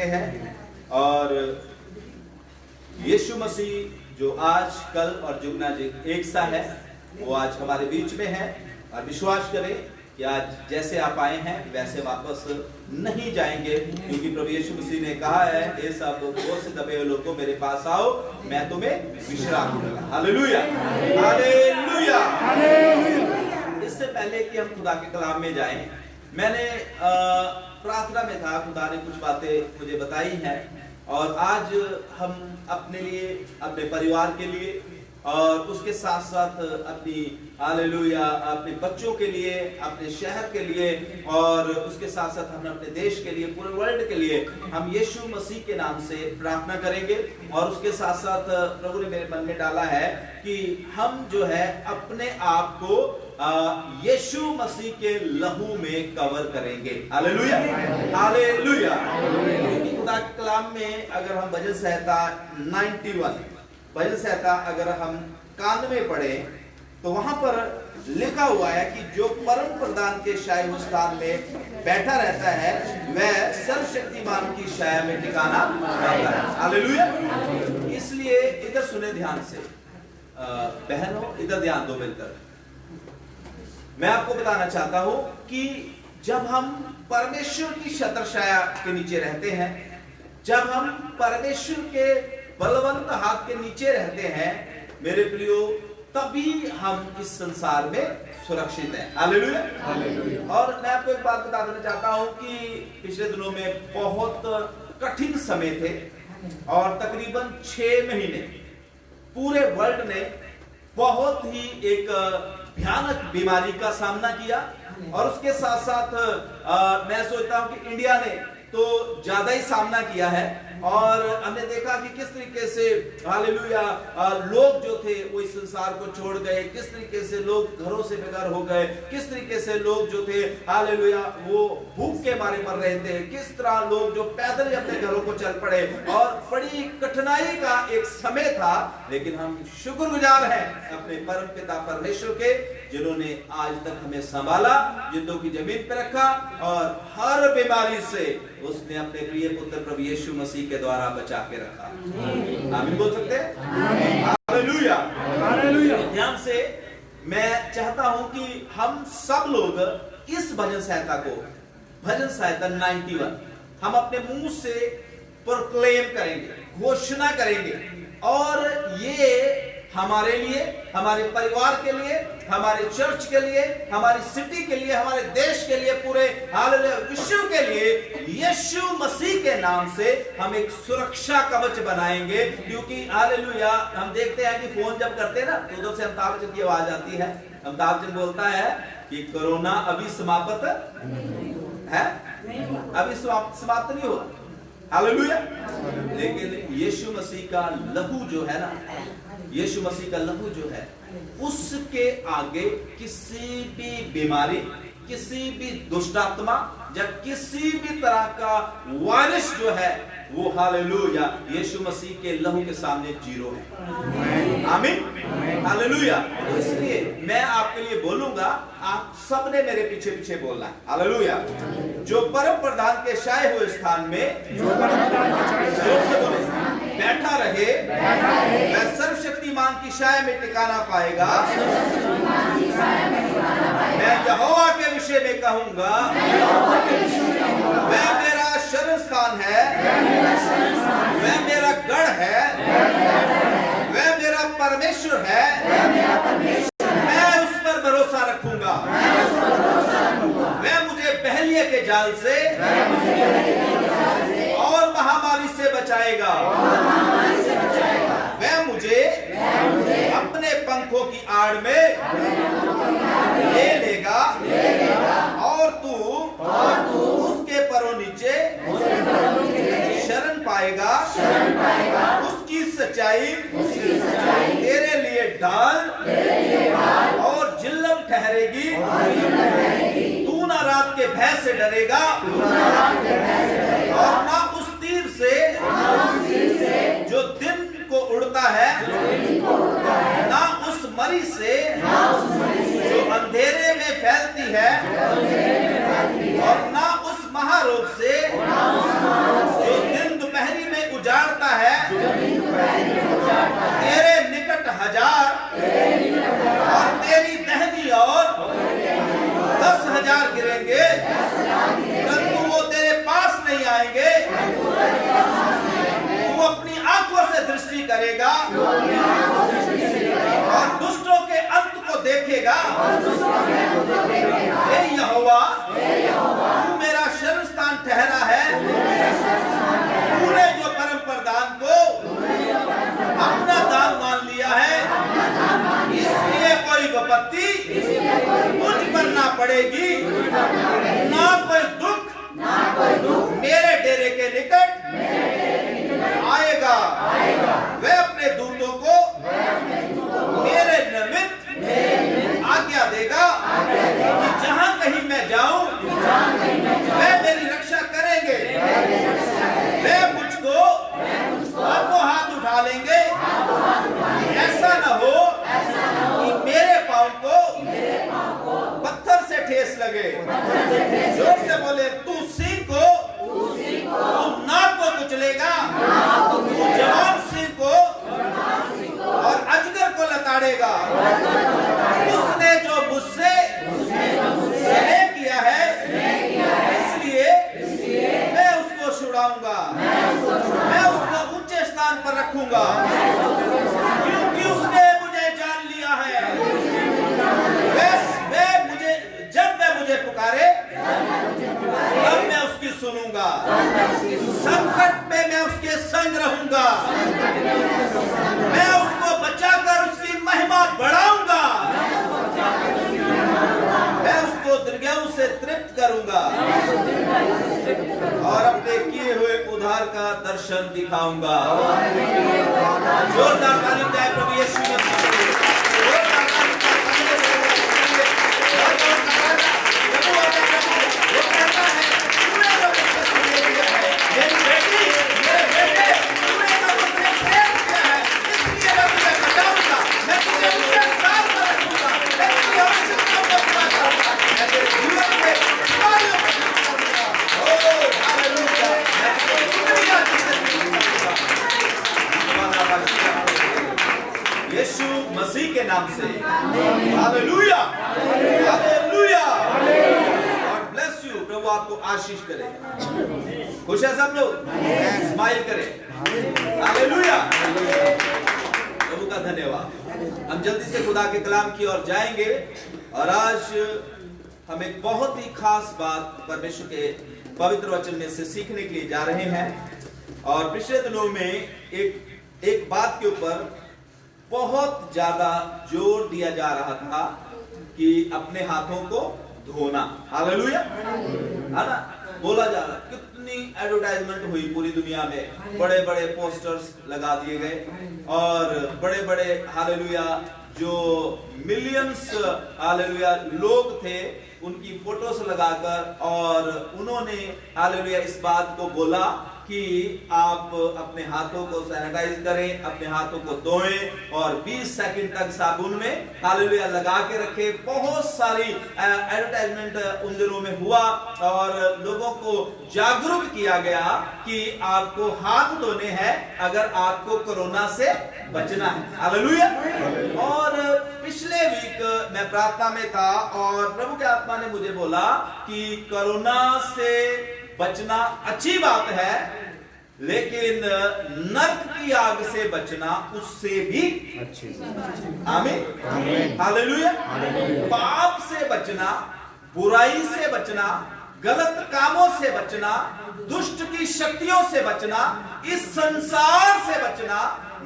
हैं। और यीशु मसीह जो आज कल और जुगना एक सा है, वो आज हमारे बीच में है। और विश्वास करें कि आज जैसे आप आए हैं वैसे वापस नहीं जाएंगे, क्योंकि प्रभु यीशु मसीह ने कहा है, ये सब बोझ से दबे हुए लोगों मेरे पास आओ, मैं तुम्हें विश्राम दूंगा। Hallelujah, hallelujah. इससे पहले कि हम खुदा के कलाम में जाएं, मैंने प्रार्थना में था, खुदा ने कुछ बातें मुझे बताई हैं, और आज हम अपने लिए, अपने परिवार के लिए, और उसके साथ साथ अपनी हालेलुया अपने बच्चों के लिए, अपने शहर के लिए, और उसके साथ साथ हम अपने देश के लिए, पूरे वर्ल्ड के लिए हम यीशु मसीह के नाम से प्रार्थना करेंगे। और उसके साथ साथ प्रभु ने मेरे मन में डाला है कि हम जो है अपने आप को यीशु मसीह के लहू में कवर करेंगे। Hallelujah, hallelujah. खुदा के कलाम में अगर हम भजन संहिता 91 भजन संहिता अगर हम 91 पढ़े तो वहां पर लिखा हुआ है कि जो परम प्रधान के शाही स्थान में बैठा रहता है वह सर्वशक्तिमान की छाया में ठिकाना पाता है। हालेलुया। इसलिए इधर सुने ध्यान से, बहनों इधर ध्यान दो मिलकर। मैं आपको बताना चाहता हूं कि जब हम परमेश्वर की छत्र छाया के नीचे रहते हैं, जब हम परमेश्वर के बलवंत हाथ के नीचे रहते हैं, मेरे प्रियो, तभी हम इस संसार में सुरक्षित हैं। Hallelujah, hallelujah. और मैं आपको एक बात बता देना चाहता हूं कि पिछले दिनों में बहुत कठिन समय थे, और तकरीबन 6 महीने पूरे वर्ल्ड ने बहुत ही एक भयानक बीमारी का सामना किया। और उसके साथ साथ मैं सोचता हूं कि इंडिया ने तो ज्यादा ही सामना किया है। और हमने देखा कि किस तरीके से हालेलुया लोग जो थे वो इस संसार को छोड़ गए, किस तरीके से लोग घरों से बेघर हो गए, किस तरीके से लोग जो थे हालेलुया वो भूख के मारे मर रहे थे, किस तरह लोग जो पैदल ही अपने घरों को चल पड़े, और बड़ी कठिनाई का एक समय था। लेकिन हम शुक्रगुजार हैं अपने परम पिता परमेश्वर के, जिन्होंने आज तक हमें संभाला, जिंदों की जमीन पर रखा, और हर बीमारी से उसने अपने प्रिय पुत्र प्रभु यीशु मसीह के द्वारा बचा के रखा। आमीन बोल सकते हैं? Hallelujah, hallelujah. ध्यान से मैं चाहता हूं कि हम सब लोग इस भजन संहिता को, भजन संहिता 91 हम अपने मुंह से प्रोक्लेम करेंगे, घोषणा करेंगे। और ये हमारे लिए, हमारे परिवार के लिए, हमारे चर्च के लिए, हमारी सिटी के लिए, हमारे देश के लिए, पूरे हालेलुया विश्व के लिए यीशु मसीह के नाम से हम एक सुरक्षा कवच बनाएंगे। क्योंकि हालेलुया हम देखते हैं कि फोन जब करते हैं ना, तो उधर से अमिताभ बच्चन की आवाज आती है। अमिताभ बच्चन बोलता है कि कोरोना अभी समाप्त है, अभी समाप्त नहीं हुआ। हालेलुया। लेकिन यीशु मसीह का लहू जो है ना, यीशु मसीह का लहू जो है, उसके आगे किसी भी बीमारी, किसी भी दुष्ट आत्मा या किसी भी तरह का वायरस जो है वो हालेलुया यीशु मसीह के लहू के सामने जीरो है। आमीन, हालेलुया। तो इसलिए मैं आपके लिए बोलूंगा, आप सबने मेरे पीछे पीछे बोलना है। हालेलुया। जो परम प्रधान के छाए हुए स्थान में बैठा रहे वह सर्वशक्तिमान की छाया में ठिकाना पाएगा। मैं यहोवा के विषय में कहूंगा, वह मेरा शरण स्थान है, वह मेरा गढ़ है, वह मेरा परमेश्वर है, मैं उस पर भरोसा रखूंगा। वह मुझे बहलिये के जाल से और महामारी से बचाएगा। वह मुझे अपने पंखों की आड़ में ले लेगा, और तू उसके परों नीचे शरण पाएगा। उसकी सच्चाई तेरे लिए ढाल और झिल्लम ठहरेगी। तू ना रात के भय से डरेगा, और ना उस तीर से जो दिन को उड़ता है, ना उस मरी से जो अंधेरे में फैलती है, और ना उस महारोग से जो पड़ेगी, ना कोई दुख मेरे डेरे के निकट आएगा। वह अपने दूतों को मेरे निमित्त आज्ञा देगा कि जहां कहीं मैं जाऊं वह मेरी रक्षा करेंगे। वे मुझको हाथों हाथ उठा लेंगे, ऐसा न हो कि मेरे पांव को पत्थर से ठेस लगे। जोर से बोले, तू सिंह को तू नाक को कुचलेगा, तू जवान सिंह को और अजगर को लताड़ेगा। उसने जो मुझसे स्नेह किया है, इसलिए मैं उसको छुड़ाऊंगा, मैं उसको ऊंचे स्थान पर रखूंगा, क्योंकि उसने मुझे जान लिया है। जब वह मुझे पुकारे तब मैं उसकी सुनूंगा, संकट में मैं उसके संग रहूंगा, मैं उसको बचाकर उसकी महिमा बढ़ाऊंगा, मैं उसको दीर्घायु से तृप्त करूंगा और अपने किए हुए उद्धार का दर्शन दिखाऊंगा। जोरदार ताली जाए प्रभु यीशु मसीह के लिए। यीशु मसीह के नाम से hallelujah, hallelujah. God bless you. प्रभु आपको आशीष करे। खुश है सब लोग? स्माइल करें। हालेलुया। प्रभु का धन्यवाद। हम जल्दी से खुदा के कलाम की ओर जाएंगे और आज हम एक बहुत ही खास बात परमेश्वर के पवित्र वचन में से सीखने के लिए जा रहे हैं। और पिछले दिनों में एक बात के ऊपर बहुत ज्यादा जोर दिया जा रहा था कि अपने हाथों को धोना। हालेलुया, है ना? बोला जा रहा, कितनी एडवर्टाइजमेंट हुई पूरी दुनिया में, बड़े बड़े पोस्टर्स लगा दिए गए और बड़े बड़े हालेलुया जो मिलियंस हालेलुया लोग थे उनकी फोटोस लगाकर, और उन्होंने हालेलुया इस बात को बोला कि आप अपने हाथों को सैनिटाइज करें, अपने हाथों को धोएं और 20 सेकंड तक साबुन में हालेलुया लगा के रखें। बहुत सारी एडवर्टाइजमेंट उन दिनों में हुआ और लोगों को जागरूक किया गया कि आपको हाथ धोने हैं अगर आपको कोरोना से बचना है। हालेलुया। और पिछले वीक मैं प्रार्थना में था और प्रभु के आत्मा ने मुझे बोला कि कोरोना से बचना अच्छी बात है, लेकिन नरक की आग से बचना उससे भी अच्छी। आमीन, हालेलुया। पाप से बचना, बुराई से बचना, गलत कामों से बचना, दुष्ट की शक्तियों से बचना, इस संसार से बचना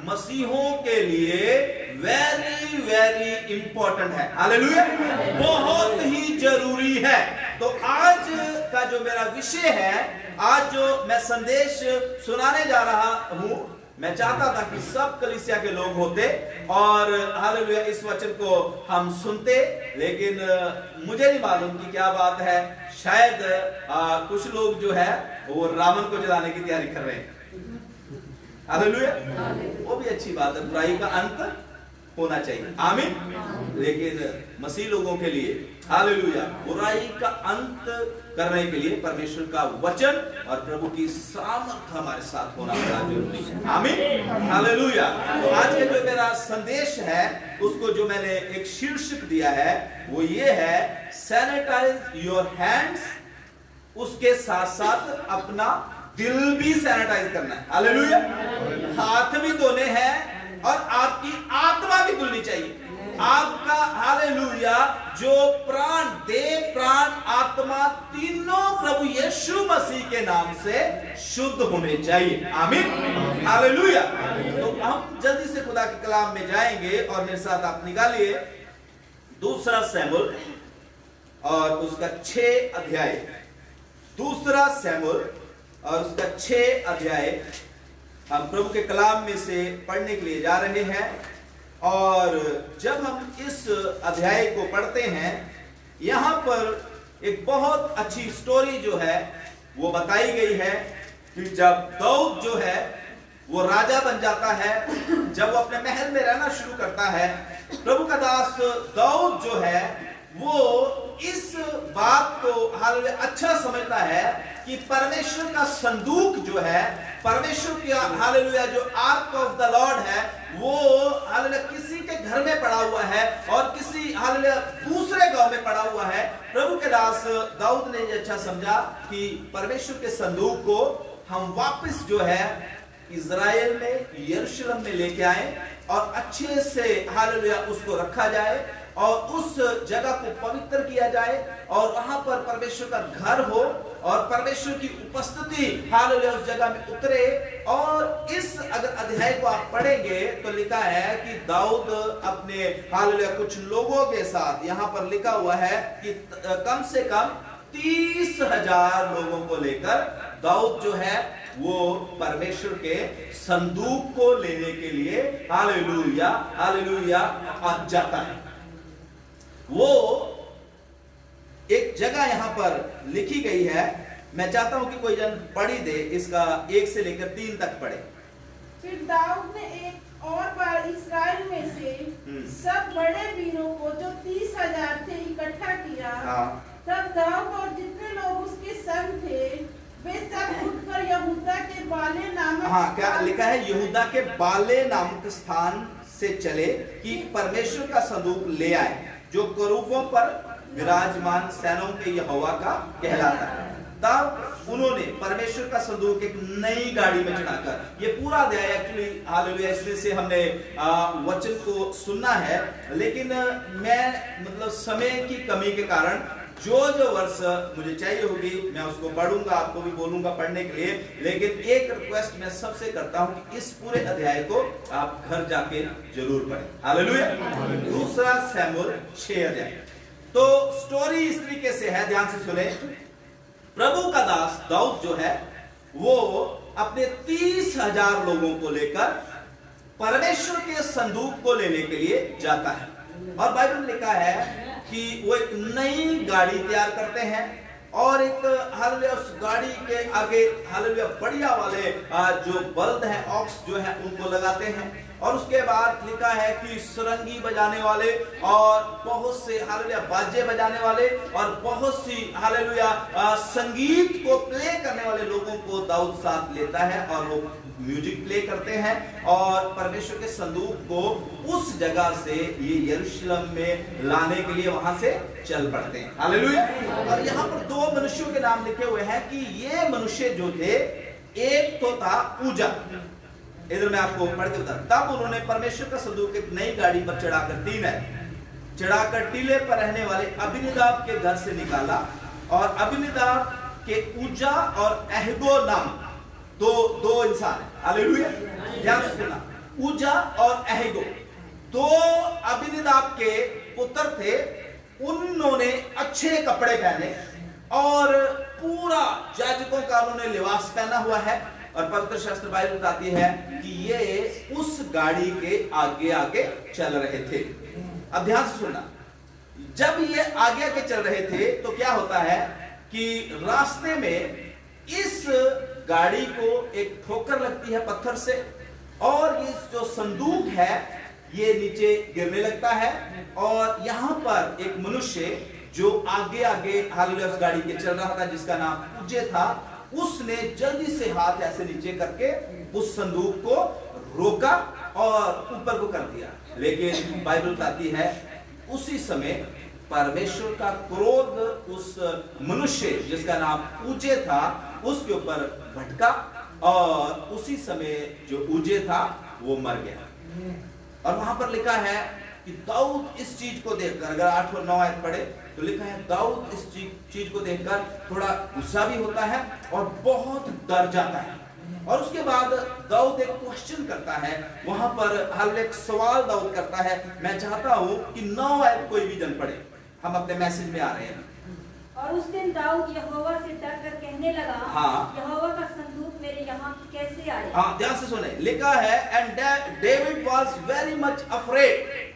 मसीहों के लिए वेरी वेरी इंपॉर्टेंट है। हालेलुया, बहुत ही जरूरी है। तो आज का जो मेरा विषय है, आज जो मैं संदेश सुनाने जा रहा हूं, मैं चाहता था कि सब कलीसिया के लोग होते और हालेलुया इस वचन को हम सुनते, लेकिन मुझे नहीं मालूम कि क्या बात है। शायद कुछ लोग जो है वो रावण को जलाने की तैयारी कर रहे हैं। हालेलुया, वो भी अच्छी बात है, बुराई का अंत होना चाहिए। आमीन। लेकिन मसीह लोगों के लिए हालेलुया बुराई का अंत करने के लिए परमेश्वर का वचन और प्रभु की सामर्थ हमारे साथ होना बड़ा जरूरी है। आमीन, हालेलुया। तो आज के जो मेरा संदेश है उसको जो मैंने एक शीर्षक दिया है वो ये है, सैनिटाइज योर हैंड्स। उसके साथ साथ अपना दिल भी सैनिटाइज करना है। हालेलुया, हाथ भी धोने हैं और आपकी आत्मा भी धुलनी चाहिए। आपका हालेलुया जो प्राण, देह, प्राण, आत्मा तीनों प्रभु यीशु मसीह के नाम से शुद्ध होने चाहिए। आमीन, हालेलुया। तो हम जल्दी से खुदा के कलाम में जाएंगे और मेरे साथ आप निकालिए 2 शमूएल और उसका 6 अध्याय, दूसरा शमूएल और उसका 6 अध्याय हम प्रभु के कलाम में से पढ़ने के लिए जा रहे हैं। और जब हम इस अध्याय को पढ़ते हैं, यहां पर एक बहुत अच्छी स्टोरी जो है वो बताई गई है कि जब दाऊद जो है वो राजा बन जाता है, जब वो अपने महल में रहना शुरू करता है, प्रभु का दास दाऊद जो है वो इस बात को हालेलुया अच्छा समझता है कि परमेश्वर का संदूक जो है, परमेश्वर का हालेलुया जो आर्क ऑफ द लॉर्ड है, वो हालेलुया किसी के घर में पड़ा हुआ है और किसी हालेलुया दूसरे गांव में पड़ा हुआ है। प्रभु के दास दाऊद ने ये अच्छा समझा कि परमेश्वर के संदूक को हम वापस जो है इज़राइल में, यरूशलेम में लेके आए और अच्छे से हालेलुया उसको रखा जाए और उस जगह को पवित्र किया जाए और वहां पर परमेश्वर का घर हो और परमेश्वर की उपस्थिति हालेलुया उस जगह में उतरे। और इस अगर अध्याय को आप पढ़ेंगे तो लिखा है कि दाऊद अपने हालेलुया कुछ लोगों के साथ, यहां पर लिखा हुआ है कि कम से कम 30,000 लोगों को लेकर दाऊद जो है वो परमेश्वर के संदूक को लेने के लिए हालेलुया हालेलुया जाता है। वो एक जगह यहां पर लिखी गई है, मैं चाहता हूं कि कोई जन पढ़ी दे, इसका 1 से लेकर 3 तक पढ़े। फिर दाऊद ने एक और बार इस्राएल में से सब बड़े वीरों को जो 30,000 थे इकट्ठा किया। तब दाऊद और जितने लोग उसके संग थे वे सब उठकर यहूदा के बाले नामक क्या लिखा है? यहूदा के बाले नामक स्थान से चले कि परमेश्वर का संदूक ले आए, जो करूबों पर विराजमान सेनाओं के यहोवा का कहलाता है। तब उन्होंने परमेश्वर का संदूक एक नई गाड़ी में चढ़ाकर, ये पूरा अध्याय एक्चुअली हालेलुया इसमें से हमने वचन को सुनना है, लेकिन मैं मतलब समय की कमी के कारण जो वर्ष मुझे चाहिए होगी मैं उसको पढ़ूंगा, आपको भी बोलूंगा पढ़ने के लिए। लेकिन एक रिक्वेस्ट मैं सबसे करता हूं कि इस पूरे अध्याय को आप घर जाके जरूर पढ़ें। हालेलुया। दूसरा शमूएल 6 अध्याय। तो स्टोरी इस तरीके से है, ध्यान से सुने। प्रभु का दास दाऊद जो है वो अपने 30,000 लोगों को लेकर परमेश्वर के संदूक को लेने के लिए जाता है। और बाइबल में लिखा है कि वो एक नई गाड़ी तैयार करते हैं और एक हालेलुया उस गाड़ी के आगे हालेलुया बढ़िया वाले जो बल्द हैं, ऑक्स जो है उनको लगाते हैं। और उसके बाद लिखा है कि सुरंगी बजाने वाले और बहुत से हालेलुया बाजे बजाने वाले और बहुत सी हालेलुया संगीत को प्ले करने वाले लोगों को दाऊद साथ लेता है और वो म्यूजिक प्ले करते हैं और परमेश्वर के संदूक को उस जगह से ये यरूशलेम में लाने के लिए वहां से चल पड़ते हैं। हालेलुया। और यहाँ पर 2 मनुष्यों के नाम लिखे हुए हैं कि ये मनुष्य जो थे, एक तो था उजा, इधर मैं आपको पढ़ के बता। तब उन्होंने परमेश्वर का संदूक एक नई गाड़ी पर चढ़ाकर टीले पर रहने वाले अबीनादाब के घर से निकाला। और अबीनादाब के उजा और अहगो नाम दो इंसान है। हालेलुया। ध्यान से सुनना, उजा और अहगो 2 अबीनादाब के पुत्र थे। उन्होंने अच्छे कपड़े पहने और पूरा याजकों का उन्होंने लिबास पहना हुआ है। और पवित्र शास्त्र बाइबल बताती है कि ये उस गाड़ी के आगे आगे चल रहे थे। अब ध्यान से सुनना, जब ये आगे आगे चल रहे थे तो क्या होता है कि रास्ते में इस गाड़ी को एक ठोकर लगती है पत्थर से और ये जो संदूक है ये नीचे गिरने लगता है। और यहां पर एक मनुष्य जो आगे आगे हालेलुया उस गाड़ी के चल रहा था, जिसका नाम उज्जे था, उसने जल्दी से हाथ ऐसे नीचे करके उस संदूक को रोका और ऊपर को कर दिया। लेकिन बाइबल बताती है उसी समय परमेश्वर का क्रोध उस मनुष्य जिसका नाम उज्जे था उसके ऊपर भटका और उसी समय जो उज्जे था वो मर गया। और वहां पर लिखा है कि दाऊद इस चीज को देखकर, अगर 8 और 9 आयत पढ़े तो लिखा है दाऊद इस चीज को देखकर थोड़ा गुस्सा भी होता है और बहुत डर जाता है। और उसके बाद दाऊद एक क्वेश्चन करता है, वहां पर हर एक सवाल दाऊद करता है। मैं चाहता हूं कि 9 आयत कोई भी जन पढ़े, हम अपने मैसेज में आ रहे हैं। और उस दिन दाऊद यहोवा से डरकर कहने लगा, हाँ। यहोवा का संदूक मेरे यहाँ कैसे आए? हाँ, ध्यान से सुने, लिखा है and David was very much afraid.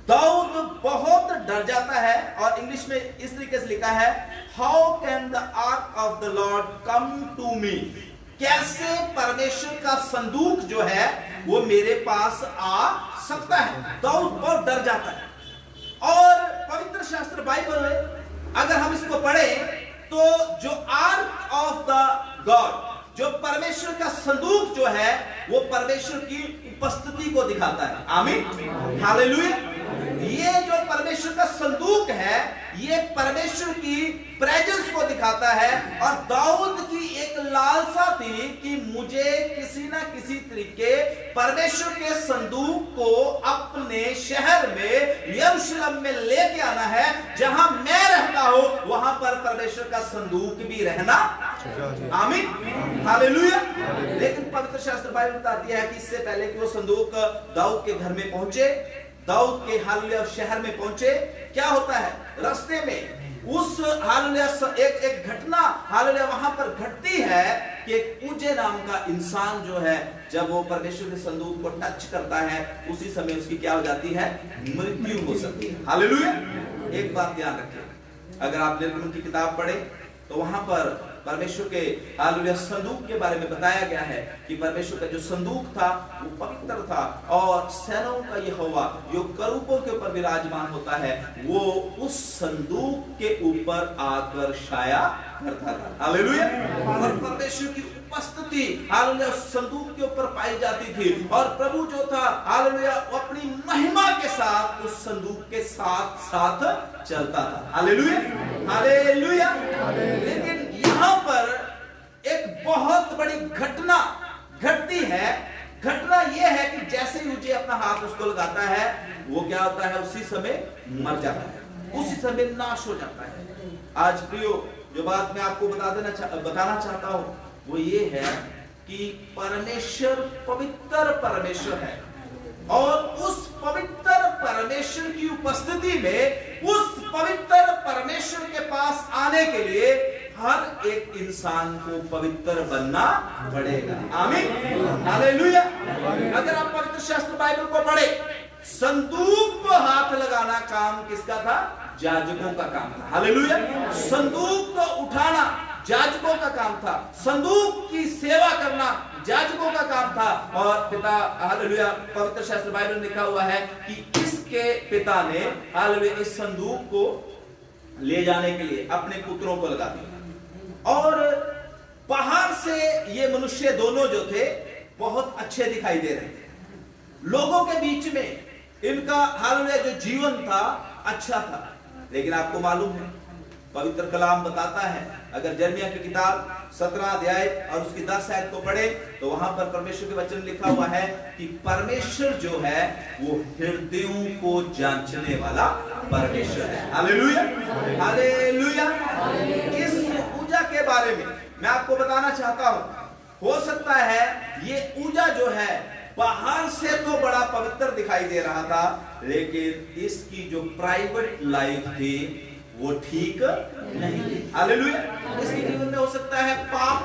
Dawood बहुत डर जाता है। और इंग्लिश में इस तरीके से लिखा है, how can the ark of the Lord come to me? कैसे परमेश्वर का संदूक जो है वो मेरे पास आ सकता है? दाऊद बहुत डर जाता है। और पवित्र शास्त्र बाइबल, अगर हम इसको पढ़ें तो जो आर्क ऑफ द गॉड, जो परमेश्वर का संदूक जो है वो परमेश्वर की उपस्थिति को दिखाता है। आमीन, हालेलुया। ये जो परमेश्वर का संदूक है ये परमेश्वर की प्रेजेंस को दिखाता है। और दाऊद की एक लालसा थी कि मुझे किसी ना किसी तरीके परमेश्वर के संदूक को अपने शहर में यरूशलेम में लेके आना है। जहां मैं रहता हूं वहां पर परमेश्वर का संदूक भी रहना। आमीन, हालेलुया। लेकिन पवित्र शास्त्र बाइबल बताती है कि इससे पहले कि वो संदूक दाऊद के घर में पहुंचे, दाऊद के हालेलुया शहर में पहुंचे, क्या होता है रास्ते में उस हालेलुया एक घटना हालेलुया वहां पर घटती है कि एक ऊजे नाम का इंसान जो है जब वो परमेश्वर के संदूक को टच करता है उसी समय उसकी क्या हो जाती है? मृत्यु हो सकती है। हालेलुया। एक बात ध्यान रखें, अगर आप निर्गमन की किताब पढ़े तो वहां पर परमेश्वर के हालेलुया संदूक के बारे में बताया गया है कि परमेश्वर का जो संदूक था वो पवित्र था और सेनाओं का यहोवा जो करूबों के ऊपर विराजमान होता है वो उस संदूक के ऊपर आकर छाया करता था। हालेलुया। और परमेश्वर की उपस्थिति हालेलुया उस संदूक के ऊपर पाई जाती थी और प्रभु जो था हालेलुया अपनी महिमा के साथ उस संदूक के साथ साथ चलता था। Hallelujah, hallelujah. लेकिन यहां पर एक बहुत बड़ी घटना घटती है। घटना यह है कि जैसे ही ऊजे अपना हाथ उसको लगाता है वो क्या होता है? उसी समय मर जाता है, उसी समय नाश हो जाता है। आज प्रियो, जो बात मैं आपको बताना चाहता हूं वो ये है कि परमेश्वर पवित्र परमेश्वर है और उस पवित्र परमेश्वर की उपस्थिति में उस पवित्र परमेश्वर के पास आने के लिए हर एक इंसान को पवित्र बनना पड़ेगा। आमीन, हालेलुया। अगर आप पवित्र शास्त्र बाइबल को पढ़े, संदूक को हाथ लगाना काम किसका था? याजकों का काम था। हालेलुया। संदूक को उठाना याजकों का काम था, संदूक की सेवा करना याजकों का काम था। और पिता हालेलुया पवित्र शास्त्र बाइबल में लिखा हुआ है कि इसके पिता ने हालेलुया इस संदूक को ले जाने के लिए अपने पुत्रों को लगा दिया। और बाहर से ये मनुष्य दोनों जो थे बहुत अच्छे दिखाई दे रहे थे, लोगों के बीच में इनका हालेलुया जो जीवन था अच्छा था। लेकिन आपको मालूम है पवित्र कलाम बताता है, अगर यिर्मयाह की किताब 17 अध्याय और उसकी 10 आयत को पढ़े तो वहां पर परमेश्वर के वचन लिखा हुआ है कि परमेश्वर जो है वो हृदयों को जांचने वाला परमेश्वर है। Hallelujah, hallelujah. इस ऊजा के बारे में मैं आपको बताना चाहता हूं, हो सकता है ये ऊजा जो है बाहर से तो बड़ा पवित्र दिखाई दे रहा था लेकिन इसकी जो प्राइवेट लाइफ थी वो ठीक नहीं थी। हालेलुया। इसके जीवन में हो सकता है पाप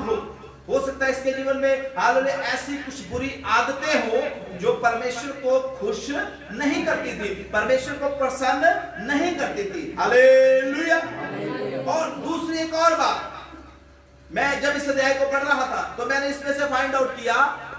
हो सकता है इसके जीवन में हालेलुया ऐसी कुछ बुरी आदतें हो जो परमेश्वर को खुश नहीं करती थी, परमेश्वर को प्रसन्न नहीं करती थी। हालेलुया। और दूसरी एक और बात, मैं जब इस अध्याय को पढ़ रहा था तो मैंने इसमें से फाइंड आउट किया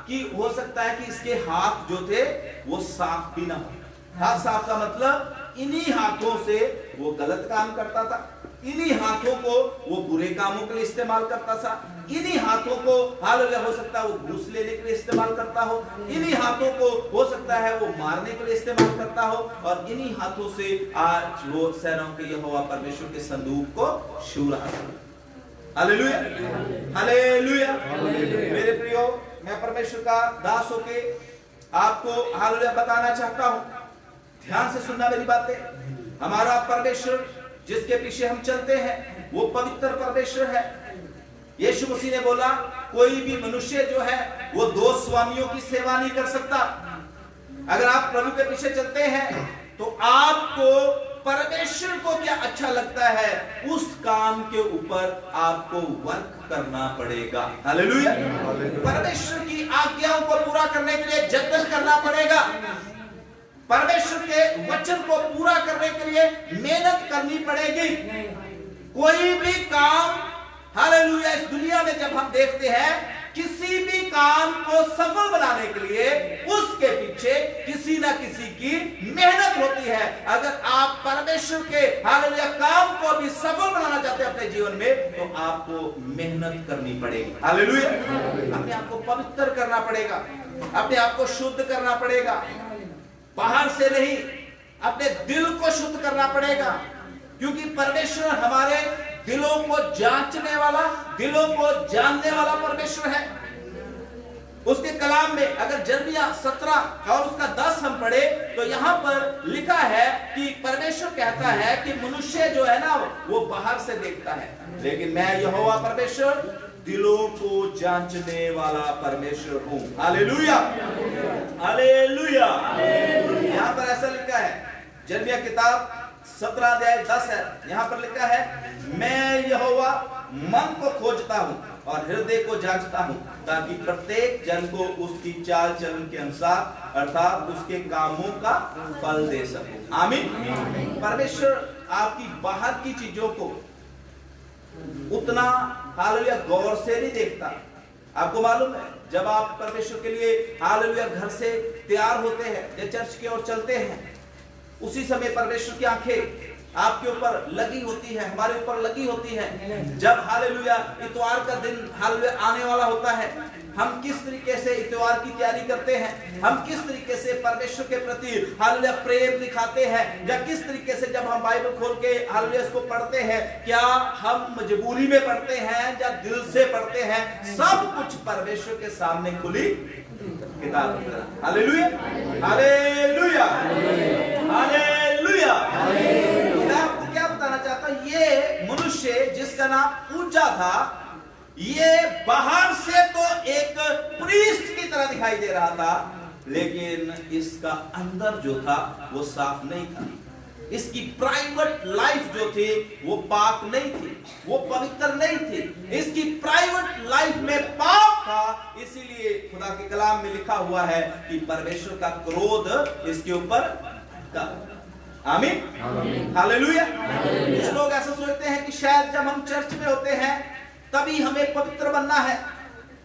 कि हो सकता है कि इसके हाथ जो थे वो साफ भी ना हो। हाथ साफ का मतलब इन्हीं हाथों से वो गलत काम करता था, इन्हीं हाथों को वो बुरे कामों के लिए इस्तेमाल करता था, इन्हीं हाथों को हालेलुया हो सकता है वो घूस लेने के लिए इस्तेमाल करता हो, इन्हीं हाथों को हो सकता है वो मारने के लिए इस्तेमाल करता हो और इन्हीं हाथों से आज वो सेनाओं के यहोवा परमेश्वर के संदूक को छू रहा था। Hallelujah, hallelujah. मेरे प्रियो, मैं परमेश्वर का दास होके आपको हालेलुया बताना चाहता हूं, ध्यान से सुनना मेरी बातें। हमारा परमेश्वर जिसके पीछे हम चलते हैं वो पवित्र परमेश्वर है। यीशु मसीह ने बोला कोई भी मनुष्य जो है वो दो स्वामियों की सेवा नहीं कर सकता। अगर आप प्रभु के पीछे चलते हैं तो आपको परमेश्वर को क्या अच्छा लगता है उस काम के ऊपर आपको वर्क करना पड़ेगा। हालेलुया। परमेश्वर की आज्ञाओं को पूरा करने के लिए जद्दोजहद करना पड़ेगा। परमेश्वर के वचन को पूरा करने के लिए मेहनत करनी पड़ेगी। कोई भी काम, हालेलुया, इस दुनिया में जब हम देखते हैं किसी भी काम को सफल बनाने के लिए उसके पीछे किसी ना किसी की मेहनत होती है। अगर आप परमेश्वर के हालेलुया काम को भी सफल बनाना चाहते हैं अपने जीवन में, तो आपको मेहनत करनी पड़ेगी। हालेलुया। अपने आप को पवित्र करना पड़ेगा, अपने आप को शुद्ध करना पड़ेगा, बाहर से नहीं, अपने दिल को शुद्ध करना पड़ेगा, क्योंकि परमेश्वर हमारे दिलों को जांचने वाला, दिलों को जानने वाला परमेश्वर है। उसके कलाम में अगर जर्मिया 17 और उसका 10 हम पढ़े तो यहां पर लिखा है कि परमेश्वर कहता है कि मनुष्य जो है ना वो बाहर से देखता है, लेकिन मैं यहोवा परमेश्वर दिलों को जांचने वाला परमेश्वर हूं। Hallelujah, hallelujah. यहां पर ऐसा लिखा है, जर्मिया किताब 17 अध्याय 10 है, यहां पर लिखा है, मैं यहोवा मन को खोजता हूं और हृदय को जांचता हूं, ताकि प्रत्येक जन को उसकी चाल चलन के अनुसार अर्थात उसके कामों का फल दे सकूं। आमीन। परमेश्वर आपकी बाहर की चीजों को उतना हालेलुया गौर से नहीं देखता। आपको मालूम है, जब आप परमेश्वर के लिए हालेलुया घर से तैयार होते हैं या चर्च की ओर चलते हैं, उसी समय परमेश्वर की आंखें आपके ऊपर लगी होती है, हमारे ऊपर लगी होती है। जब हालेलुया इतवार का दिन हालेलुया आने वाला होता है, हम किस तरीके से इतवार की तैयारी करते हैं, हम किस तरीके से परमेश्वर के प्रति हालेलुया प्रेम दिखाते हैं, या किस तरीके से जब हम बाइबल खोल के हालेलुया इसको पढ़ते हैं, क्या हम मजबूरी में पढ़ते हैं या दिल से पढ़ते हैं, सब कुछ परमेश्वर के सामने खुली किताब। Hallelujah, hallelujah, hallelujah. मैं आपको क्या बताना चाहता हूं, ये मनुष्य जिसका नाम ऊंचा था, ये बाहर से तो एक प्रीस्ट की तरह दिखाई दे रहा था, लेकिन इसका अंदर जो था वो साफ नहीं था। इसकी प्राइवेट लाइफ जो थी वो पाक नहीं थी, वो पवित्र नहीं थी। इसकी प्राइवेट लाइफ में पाप था, इसीलिए खुदा के कलाम में लिखा हुआ है कि परमेश्वर का क्रोध इसके ऊपर था। आमीन, हालेलुया। कुछ लोग ऐसा सोचते हैं कि शायद जब हम चर्च में होते हैं तभी हमें पवित्र बनना है,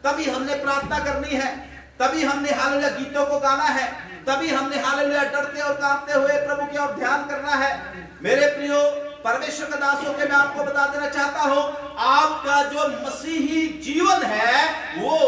तभी हमने प्रार्थना करनी है, तभी हमने हालेलुया गीतों को गाना है, तभी हमने हालेलुया डरते और कांपते हुए प्रभु की ओर ध्यान करना है। मेरे प्रियो परमेश्वर के दासों के मैं आपको बता देना चाहता हूं, आपका जो मसीही जीवन है वो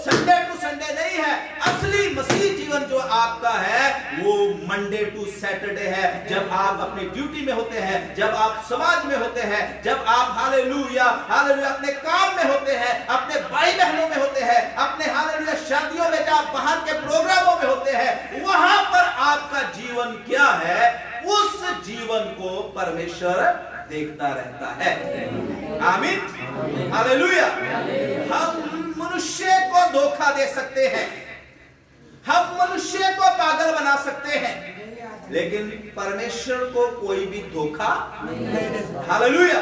संडे टू संडे नहीं है। असली मसीही जीवन जो आपका है वो मंडे टू सैटरडे है। जब आप अपनी ड्यूटी में होते हैं, जब आप समाज में होते हैं, जब आप हालेलुया हालेलुया अपने काम में होते हैं, अपने भाई बहनों में होते हैं, अपने हालेलुया शादियों में, जब बाहर के प्रोग्रामों में होते हैं, वहां पर आपका जीवन क्या है, उस जीवन को परमेश्वर देखता रहता है। आमीन, हालेलुया। हम मनुष्य को धोखा दे सकते हैं, हम मनुष्य को पागल बना सकते हैं, लेकिन परमेश्वर को कोई भी धोखा नहीं। हालेलुया।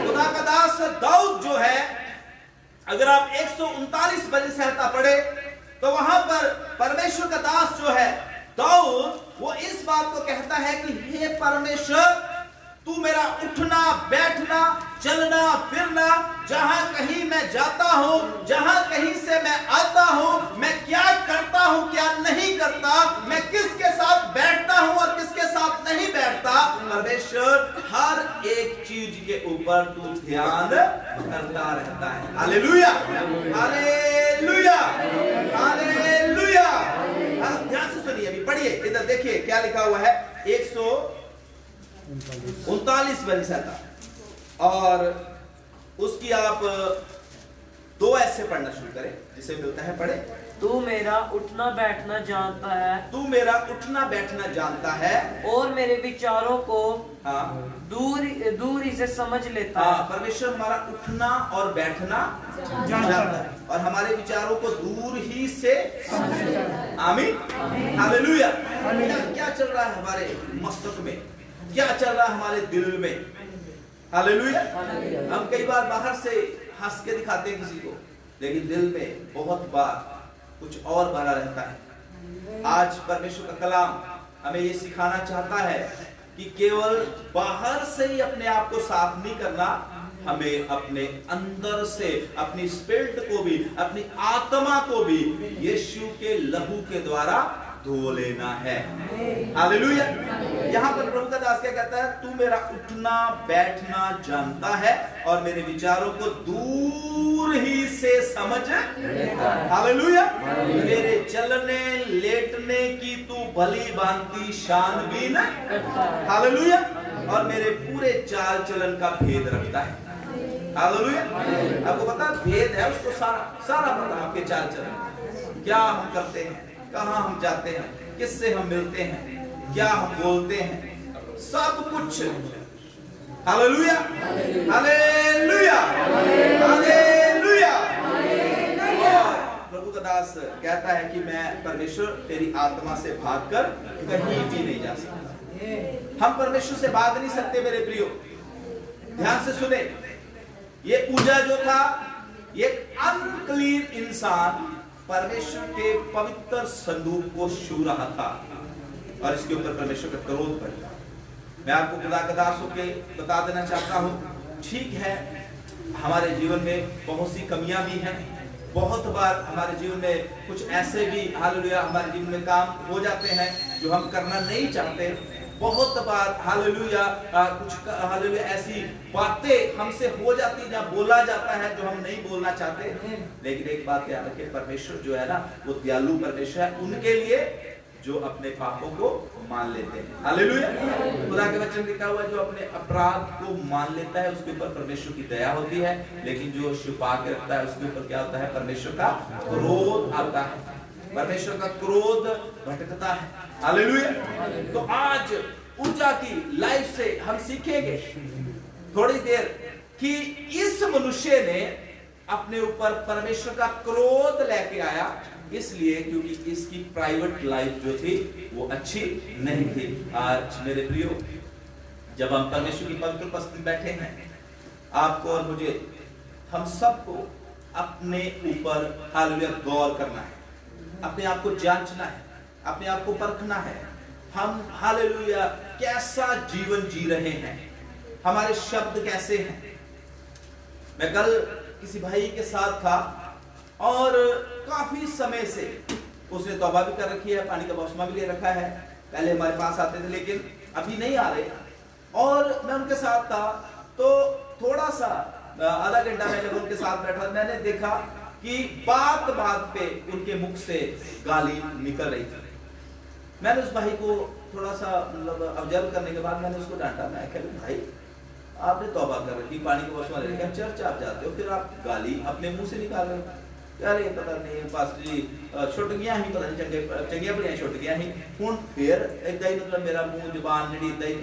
खुदा का दास दाऊद जो है, अगर आप 139 भजन संहिता पढ़े तो वहां पर परमेश्वर का दास जो है दाऊद, वो इस बात को कहता है कि हे परमेश्वर, तू मेरा उठना बैठना चलना फिरना, जहां कहीं मैं जाता हूं, जहां कहीं से मैं आता हूं, मैं क्या करता हूं क्या नहीं करता, मैं किसके साथ बैठता हूं और किसके साथ नहीं बैठता, परमेश्वर हर एक चीज के ऊपर तू ध्यान करता रहता है। Hallelujah, hallelujah, hallelujah. ध्यान से सुनिए, अभी पढ़िए, इधर देखिए क्या लिखा हुआ है, 139 भजन संहिता, और उसकी आप 2 ऐसे पढ़ना शुरू करें, जिसे मिलता है पढ़े। तू मेरा उठना बैठना जानता है, तू मेरा उठना बैठना जानता है, और मेरे विचारों को हाँ दूरी से समझ लेता है। परमेश्वर हमारा उठना और बैठना जानता है और हमारे विचारों को दूर ही से समझ लेता है। आमीन, हालेलुया। क्या चल रहा है हमारे मस्तक में, क्या चल रहा है हमारे दिल में। हालेलुया। हम कई बार बाहर से हंस के दिखाते हैं किसी को, लेकिन दिल में बहुत बार कुछ और भरा रहता है। आज परमेश्वर का कलाम हमें ये सिखाना चाहता है कि केवल बाहर से ही अपने आप को साफ नहीं करना, हमें अपने अंदर से अपनी स्पिरिट को भी, अपनी आत्मा को भी यीशु के लहू के द्वारा धो लेना है। हालेलुया। यहाँ पर प्रभु का दास क्या कहता है, तू मेरा उठना बैठना जानता है और मेरे विचारों को दूर ही से समझ लेता है। हालेलुया। मेरे चलने लेटने की तू भली भांति छानबीन करता है। हालेलुया। और मेरे पूरे चाल चलन का भेद रखता है। हालेलुया। आपको पता भेद है, उसको सारा पता, आपके चाल चलन, क्या हम करते हैं, कहां हम जाते हैं, किससे हम मिलते हैं, क्या हम बोलते हैं, सब कुछ। हालेलुया। हालेलुया। हालेलुया। प्रभु का दास कहता है कि मैं परमेश्वर तेरी आत्मा से भागकर कहीं भी नहीं जा सकता। हम परमेश्वर से भाग नहीं सकते मेरे प्रियो। ध्यान से सुने, ये पूजा जो था, ये अनक्लीन इंसान परमेश्वर के पवित्र संदूक को छू रहा था और इसके ऊपर परमेश्वर का क्रोध बढ़ा। मैं आपको खुदा का दास होके बता देना चाहता हूँ, ठीक है हमारे जीवन में बहुत सी कमियां भी हैं, बहुत बार हमारे जीवन में कुछ ऐसे भी हालेलुया हमारे जीवन में काम हो जाते हैं जो हम करना नहीं चाहते। बहुत बार हालेलुया कुछ हालेलुया ऐसी बातें हमसे हो जाती हैं, बोला जाता है जो हम नहीं बोलना चाहते। लेकिन एक बात याद रखिए, परमेश्वर जो है ना वो दयालु परमेश्वर है उनके लिए जो अपने पापों को मान लेते हैं। हालेलुया। खुदा के वचन लिखा हुआ है, जो अपने अपराध को मान लेता है उसके ऊपर परमेश्वर की दया होती है, लेकिन जो छुपा के रखता है उसके ऊपर क्या होता है, परमेश्वर का क्रोध आता है, परमेश्वर का क्रोध भटकता है। हालेलुया। तो आज ऊर्जा की लाइफ से हम सीखेंगे थोड़ी देर कि इस मनुष्य ने अपने ऊपर परमेश्वर का क्रोध लेके आया, इसलिए क्योंकि इसकी प्राइवेट लाइफ जो थी वो अच्छी नहीं थी। आज मेरे प्रियो, जब हम परमेश्वर की पवित्र उपस्थिति में बैठे हैं, आपको और मुझे, हम सबको अपने ऊपर हालेलुया गौर करना है, अपने आप को जांचना है, अपने आप को परखना है। हम हालेलुया कैसा जीवन जी रहे हैं, हमारे शब्द कैसे हैं। मैं कल किसी भाई के साथ था और काफी समय से उसने तौबा भी कर रखी है, पानी का बौसमा भी ले रखा है, पहले हमारे पास आते थे लेकिन अभी नहीं आ रहे। और मैं उनके साथ था तो थोड़ा सा आधा घंटा मैं जब उनके साथ बैठा, मैंने देखा कि बात बात पे उनके मुख से गाली निकल रही थी। मैंने उस भाई को थोड़ा सा मतलब ऑब्जर्व करने के बाद मैंने उसको डांटा। मैं कहा भाई, आपने तौबा कर रखी, पानी का बौसमा ले रखा, चर्च आप जाते हो, फिर आप गाली अपने मुंह से निकाल रहे हो। अरे पता नहीं पास्टर जी छुटगियां ही पता नहीं चंगियां बड़ियां छुटगियां ही हुण फिर इदा ही मतलब मेरा मुंह जुबान जी इदा ही।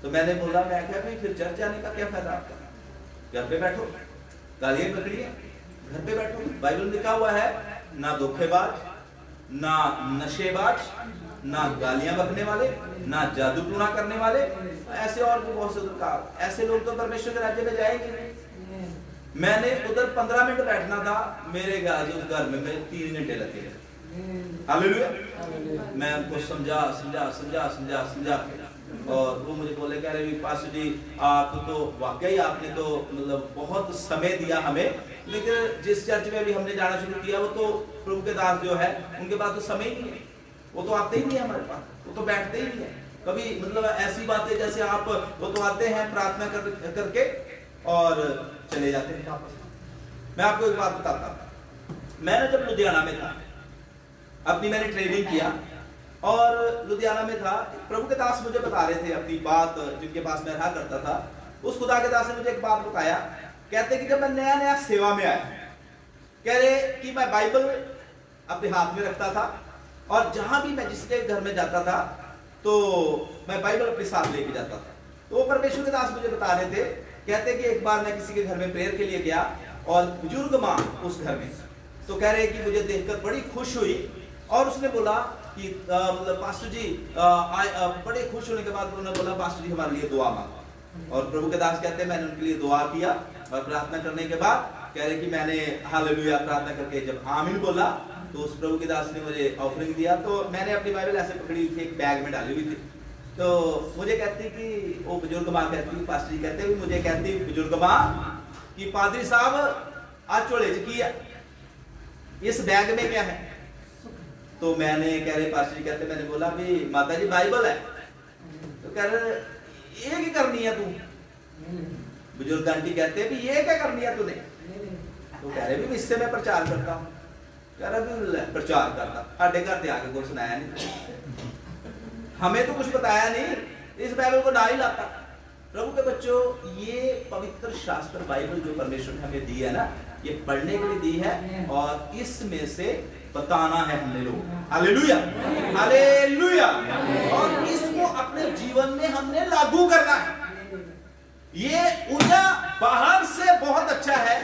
तो मैंने बोला, मैं क्या भाई फिर चर्च जाने का क्या फायदा आपका, घर पे बैठो, गालियां पकड़ी है, घर पे बैठो। बाइबल में लिखा हुआ है, ना धोखेबाज, ना नशेबाज, ना गालियां बकने वाले, ना जादू टूना करने वाले, ऐसे और भी बहुत से ऐसे लोग तो परमेश्वर के राज्य में जाएंगे नहीं। मैंने उधर 15 मिनट बैठना था, मेरे उस घर में मेरे 3 घंटे लगे। हालेलुया। मैं उनको समझा समझा समझा समझा समझा और वो मुझे बोले, कह रहे पास्टर जी आप तो वाकई आपने तो मतलब बहुत समय दिया हमें, लेकिन जिस चर्च में भी हमने जाना शुरू किया वो तो प्रभु के दास जो है उनके पास तो समय ही नहीं है, वो तो आते ही नहीं है हमारे पास, वो तो बैठते ही नहीं है कभी। मतलब ऐसी बातें जैसे आप, वो तो आते हैं प्रार्थना करके और चले जाते हैं वापस। मैं आपको एक बात बताता हूं, मैंने जब लुधियाना में था, अपनी मैंने ट्रेनिंग किया और लुधियाना में था, प्रभु के दास मुझे बता रहे थे अपनी बात, जिनके पास मैं रहा करता था। उस खुदा के दास ने मुझे एक बात बताया, कहते कि जब मैं नया नया सेवा में आया, कह रहे कि मैं बाइबल अपने हाथ में रखता था और जहां भी मैं जिसके घर में जाता था तो मैं बाइबल अपने साथ लेके जाता था। तो वो परमेश्वर के दास मुझे बता रहे थे, कहते कि एक बार मैं किसी के घर में प्रेयर के लिए गया और बुजुर्ग माँ उस घर में, तो कह रहे कि मुझे देखकर बड़ी खुश हुई और उसने बोला कि मतलब पास्टर जी बड़े खुश होने के बाद उन्होंने बोला पास्टर जी हमारे लिए दुआ मांगो। और प्रभु के दास कहते हैं मैंने उनके लिए दुआ किया और प्रार्थना करने के बाद कह रहे कि मैंने हालेलुया प्रार्थना करके जब आमीन बोला तो उस प्रभु के दास ने मुझे ऑफरिंग दिया। तो मैंने अपनी बाइबल ऐसे पकड़ी हुई थी, एक बैग में डाली हुई थी। तो मुझे कहती कि वो बुजुर्ग माँ कहती, पास्टर जी कहते मुझे कहती बुजुर्ग माँ कि पादरी साहब आज चोले किया इस बैग में क्या है। तो मैंने कह रहे पास्टर जी कहते मैंने बोला भी माता जी बाइबल है। तो कह रहे ये क्या करनी है तू। बुजुर्ग आंटी कहते हैं भी ये क्या करनी है तूने। तो कह रहे भी इससे मैं प्रचार करता हूँ। कह रहा भी प्रचार करता साढ़े घर से आके कुछ सुनाया नहीं, हमें तो कुछ बताया नहीं, इस बाइबल को ना ही लाता। प्रभु के बच्चों ये पवित्र शास्त्र बाइबल जो परमेश्वर ने हमें दी है ना, ये पढ़ने के लिए दी है और इसमें से बताना है हमने लोग। Hallelujah hallelujah. और इसको अपने जीवन में हमने लागू करना है। ये ऊर्जा बाहर से बहुत अच्छा है,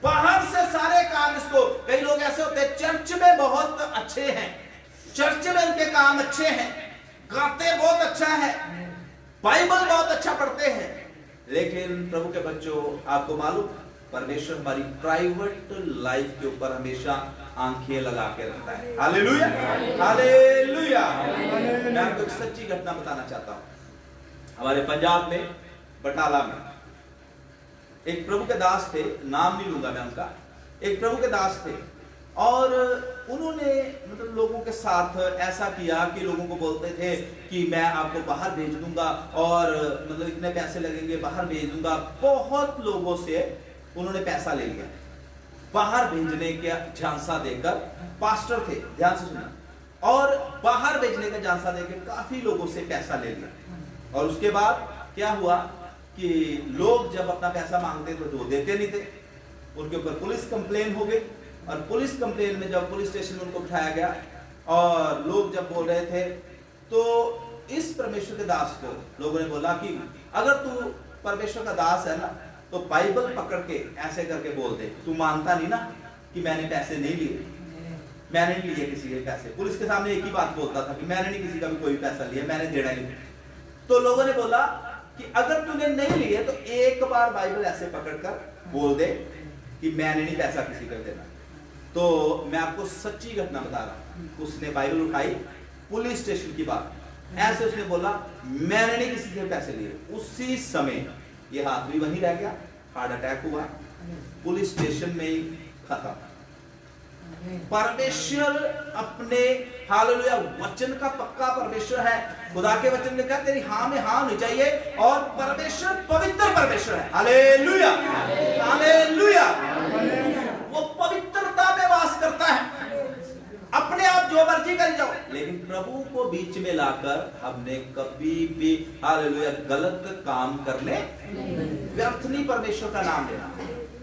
बाहर से सारे काम इसको, कई लोग ऐसे होते हैं चर्च में बहुत अच्छे हैं, चर्च में उनके काम अच्छे हैं, गाते बहुत अच्छा है, बाइबल बहुत अच्छा पढ़ते हैं, लेकिन प्रभु के बच्चों आपको मालूम परमेश्वर हमारी प्राइवेट लाइफ के ऊपर हमेशा आंखें लगा के रखता है। Hallelujah hallelujah. मैं आपको एक सच्ची घटना बताना चाहता हूं। हमारे पंजाब में बटाला में एक प्रभु के दास थे, नाम नहीं लूंगा मैं उनका, एक प्रभु के दास थे और उन्होंने मतलब लोगों के साथ ऐसा किया कि लोगों को बोलते थे कि मैं आपको बाहर भेज दूंगा और मतलब इतने पैसे लगेंगे बाहर भेज दूंगा। बहुत लोगों से उन्होंने पैसा ले लिया बाहर भेजने का झांसा देकर। पास्टर थे, ध्यान से सुना, और बाहर भेजने का झांसा देकर काफी लोगों से पैसा ले लिया। और उसके बाद क्या हुआ कि लोग जब अपना पैसा मांगते थे तो वो देते नहीं थे, उनके ऊपर पुलिस कंप्लेन हो गई। और पुलिस कंप्लेन में जब पुलिस स्टेशन में उनको बिठाया गया और लोग जब बोल रहे थे तो इस परमेश्वर के दास को लोगों ने बोला कि अगर तू परमेश्वर का दास है ना तो बाइबल पकड़ के ऐसे करके बोल दे, तू मानता नहीं ना कि मैंने पैसे नहीं लिए, मैंने नहीं लिए किसी के पैसे। पुलिस के सामने एक ही बात बोलता था कि मैंने नहीं किसी का भी कोई पैसा लिया, मैंने देना ही नहीं। तो लोगों ने बोला कि अगर तूने नहीं लिए तो एक बार बाइबल ऐसे पकड़कर बोल दे कि मैंने नहीं पैसा किसी को देना। तो मैं आपको सच्ची घटना बता रहा हूं, उसने बाइबल उठाई, पुलिस स्टेशन की बात, ऐसे उसने बोला मैंने नहीं किसी से पैसे लिए। उसी समय ये हाथ भी वहीं रह गया, हार्ट अटैक हुआ, पुलिस स्टेशन में ही खत्म। परमेश्वर अपने हालेलुया वचन का पक्का परमेश्वर है। खुदा के वचन में कहा तेरी हाँ में हाँ होनी चाहिए और परमेश्वर पवित्र परमेश्वर है। Hallelujah hallelujah. वो पवित्रता में वास करता है। अपने आप जो मर्जी कर जाओ, लेकिन प्रभु को बीच में लाकर हमने कभी भी हालेलुया गलत काम करने व्यर्थ नहीं परमेश्वर का नाम लेना।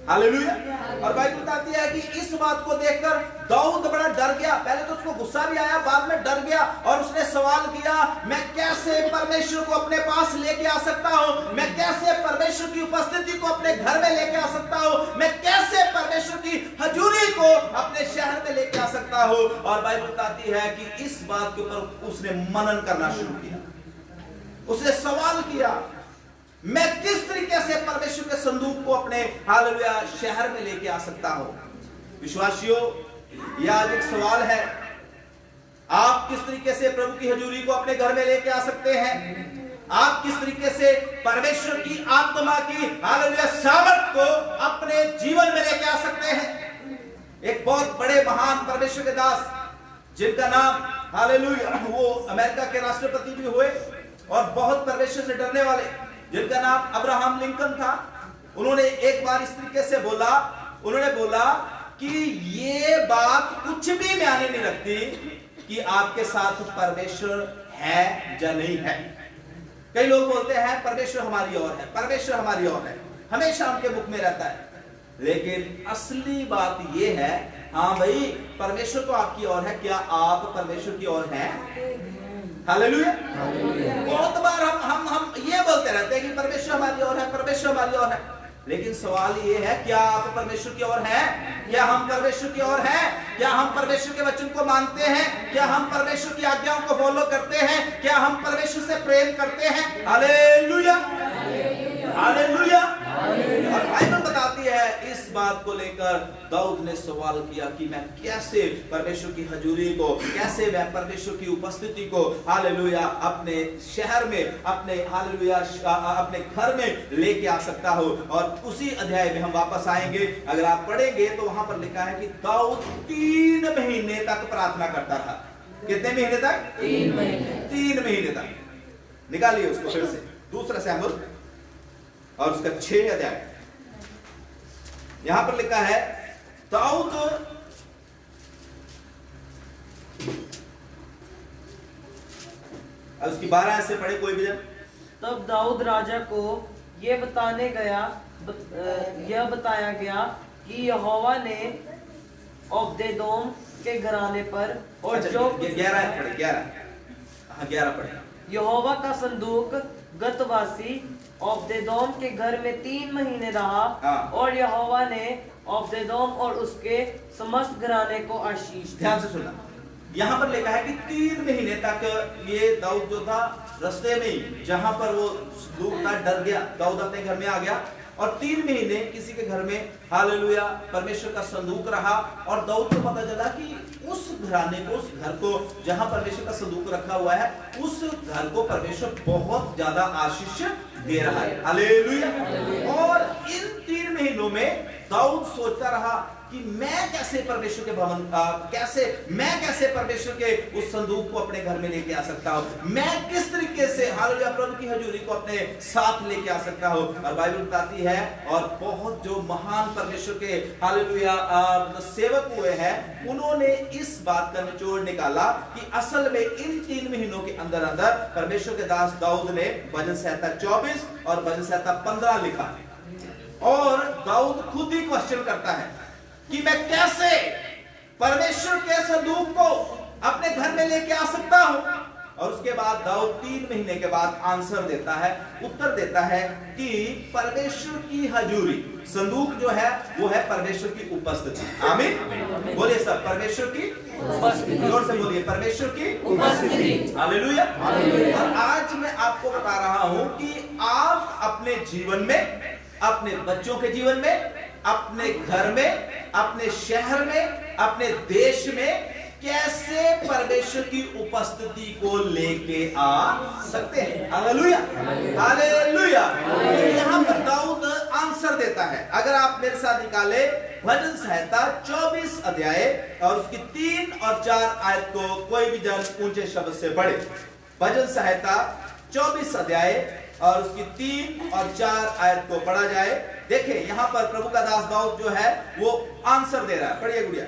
हालेलुया। और बाइबल बताती है कि इस बात को देखकर दाऊद बड़ा डर गया। पहले तो उसको गुस्सा भी आया, बाद में डर गया और उसने सवाल किया मैं कैसे परमेश्वर को अपने पास लेके आ सकता हूं, मैं कैसे परमेश्वर की उपस्थिति को अपने घर में लेके आ सकता हूं, मैं कैसे परमेश्वर की हजूरी को अपने शहर में लेके आ सकता हूं। और बाइबल बताती है कि इस बात के ऊपर उसने मनन करना शुरू किया, उसने सवाल किया मैं किस तरीके से परमेश्वर के संदूक को अपने हालेलुया शहर में लेके आ सकता हूं। विश्वासियों, यह आज एक सवाल है, आप किस तरीके से प्रभु की हजूरी को अपने घर में लेके आ सकते हैं? आप किस तरीके से परमेश्वर की आत्मा की हालेलुया सामर्थ को अपने जीवन में लेके आ सकते हैं? एक बहुत बड़े महान परमेश्वर के दास जिनका नाम हालेलुया वो अमेरिका के राष्ट्रपति भी हुए और बहुत परमेश्वर से डरने वाले, जिनका नाम अब्राहम लिंकन था। उन्होंने एक बार इस तरीके से बोला, उन्होंने बोला कि ये बात कुछ भी मायने नहीं रखती कि आपके साथ परमेश्वर है या नहीं है। कई लोग बोलते हैं परमेश्वर हमारी ओर है, परमेश्वर हमारी ओर है, हमेशा उनके मुख में रहता है, लेकिन असली बात ये है हाँ भाई परमेश्वर तो आपकी ओर है, क्या आप परमेश्वर की ओर हैं? हालेलुया। बहुत बार हम ये बोलते रहते हैं कि परमेश्वर हमारी ओर है, परमेश्वर हमारी ओर है, लेकिन सवाल ये है, क्या आप परमेश्वर की ओर हैं? क्या हम परमेश्वर की ओर हैं? क्या हम परमेश्वर के वचन को मानते हैं? क्या हम परमेश्वर की आज्ञाओं को फॉलो करते हैं? क्या हम परमेश्वर से प्रेम करते हैं? Hallelujah, hallelujah. और बाइबल बताती है इस बात को लेकर दाऊद ने सवाल किया कि मैं कैसे परमेश्वर की हजूरी को, कैसे मैं परमेश्वर की उपस्थिति को हालेलुया अपने शहर में, अपने हालेलुया अपने घर में लेके आ सकता हूं। और उसी अध्याय में हम वापस आएंगे। अगर आप पढ़ेंगे तो वहां पर लिखा है कि दाऊद 3 महीने तक प्रार्थना करता था। कितने महीने तक? 3 महीने तक। निकालिए उसको फिर से, दूसरा शमूएल और उसका 6 अध्याय। यहां पर लिखा है दाऊद उसकी 12 से पढ़े कोई भी। तब दाऊद राजा को यह बताया गया कि यहोवा ने ओबदेदोम के घराने पर और जो 11 पढ़े। यहोवा का संदूक गतवासी ओबदेदोम के घर में 3 महीने रहा। और यहोवा ने ओबदेदोम और उसके समस्त घराने को आशीष दी। ध्यान से सुनना, यहाँ पर लिखा है कि 3 महीने तक ये दाऊद जो था रास्ते में, जहां पर वो संदूक था, डर गया। दाऊद अपने घर में आ गया और 3 महीने किसी के घर में हालेलुया परमेश्वर का संदूक रहा। और दाऊद को पता चला कि उस घराने को, उस घर को जहां परमेश्वर का संदूक रखा हुआ है, उस घर को परमेश्वर बहुत ज्यादा आशीष दे रहा है। हालेलुया। और इन 3 महीनों में दाऊद सोचता रहा कि मैं कैसे परमेश्वर के भवन कैसे परमेश्वर के उस संदूक को अपने घर में लेके आ सकता हूं, मैं किस तरीके से हालेलुया प्रभु की हजूरी को अपने साथ लेके आ सकता हूं। और बाइबल बताती है, और बहुत जो महान परमेश्वर के हालेलुया सेवक हुए हैं, उन्होंने इस बात का निचोड़ निकाला कि असल में इन 3 महीनों के अंदर अंदर परमेश्वर के दास दाऊद ने भजन संहिता 24 और भजन संहिता 15 लिखा। और दाऊद खुद ही क्वेश्चन करता है कि मैं कैसे परमेश्वर के संदूक को अपने घर में लेके आ सकता हूं। और उसके बाद दाऊद 3 महीने के बाद आंसर देता है, उत्तर देता है कि परमेश्वर की हजूरी, संदूक जो है वो है परमेश्वर की उपस्थिति। आमीन, बोलिए सब, परमेश्वर की उपस्थिति। जोर से बोलिए, परमेश्वर की उपस्थिति। हालेलुया। और आज मैं आपको बता रहा हूं कि आप अपने जीवन में, अपने बच्चों के जीवन में, अपने घर में, अपने शहर में, अपने देश में कैसे परमेश्वर की उपस्थिति को लेके आ सकते हैं। Hallelujah, hallelujah. यहाँ पर दाऊद आंसर देता है। अगर आप मेरे साथ निकाले भजन संहिता 24 अध्याय और उसकी 3 और 4 आयत को कोई भी जन ऊंचे शब्द से पढ़े। भजन संहिता 24 अध्याय और उसकी 3 और 4 आयत को पढ़ा जाए। देखिए यहाँ पर प्रभु का दास दाऊद जो है वो आंसर दे रहा है। पढ़िए गुड़िया,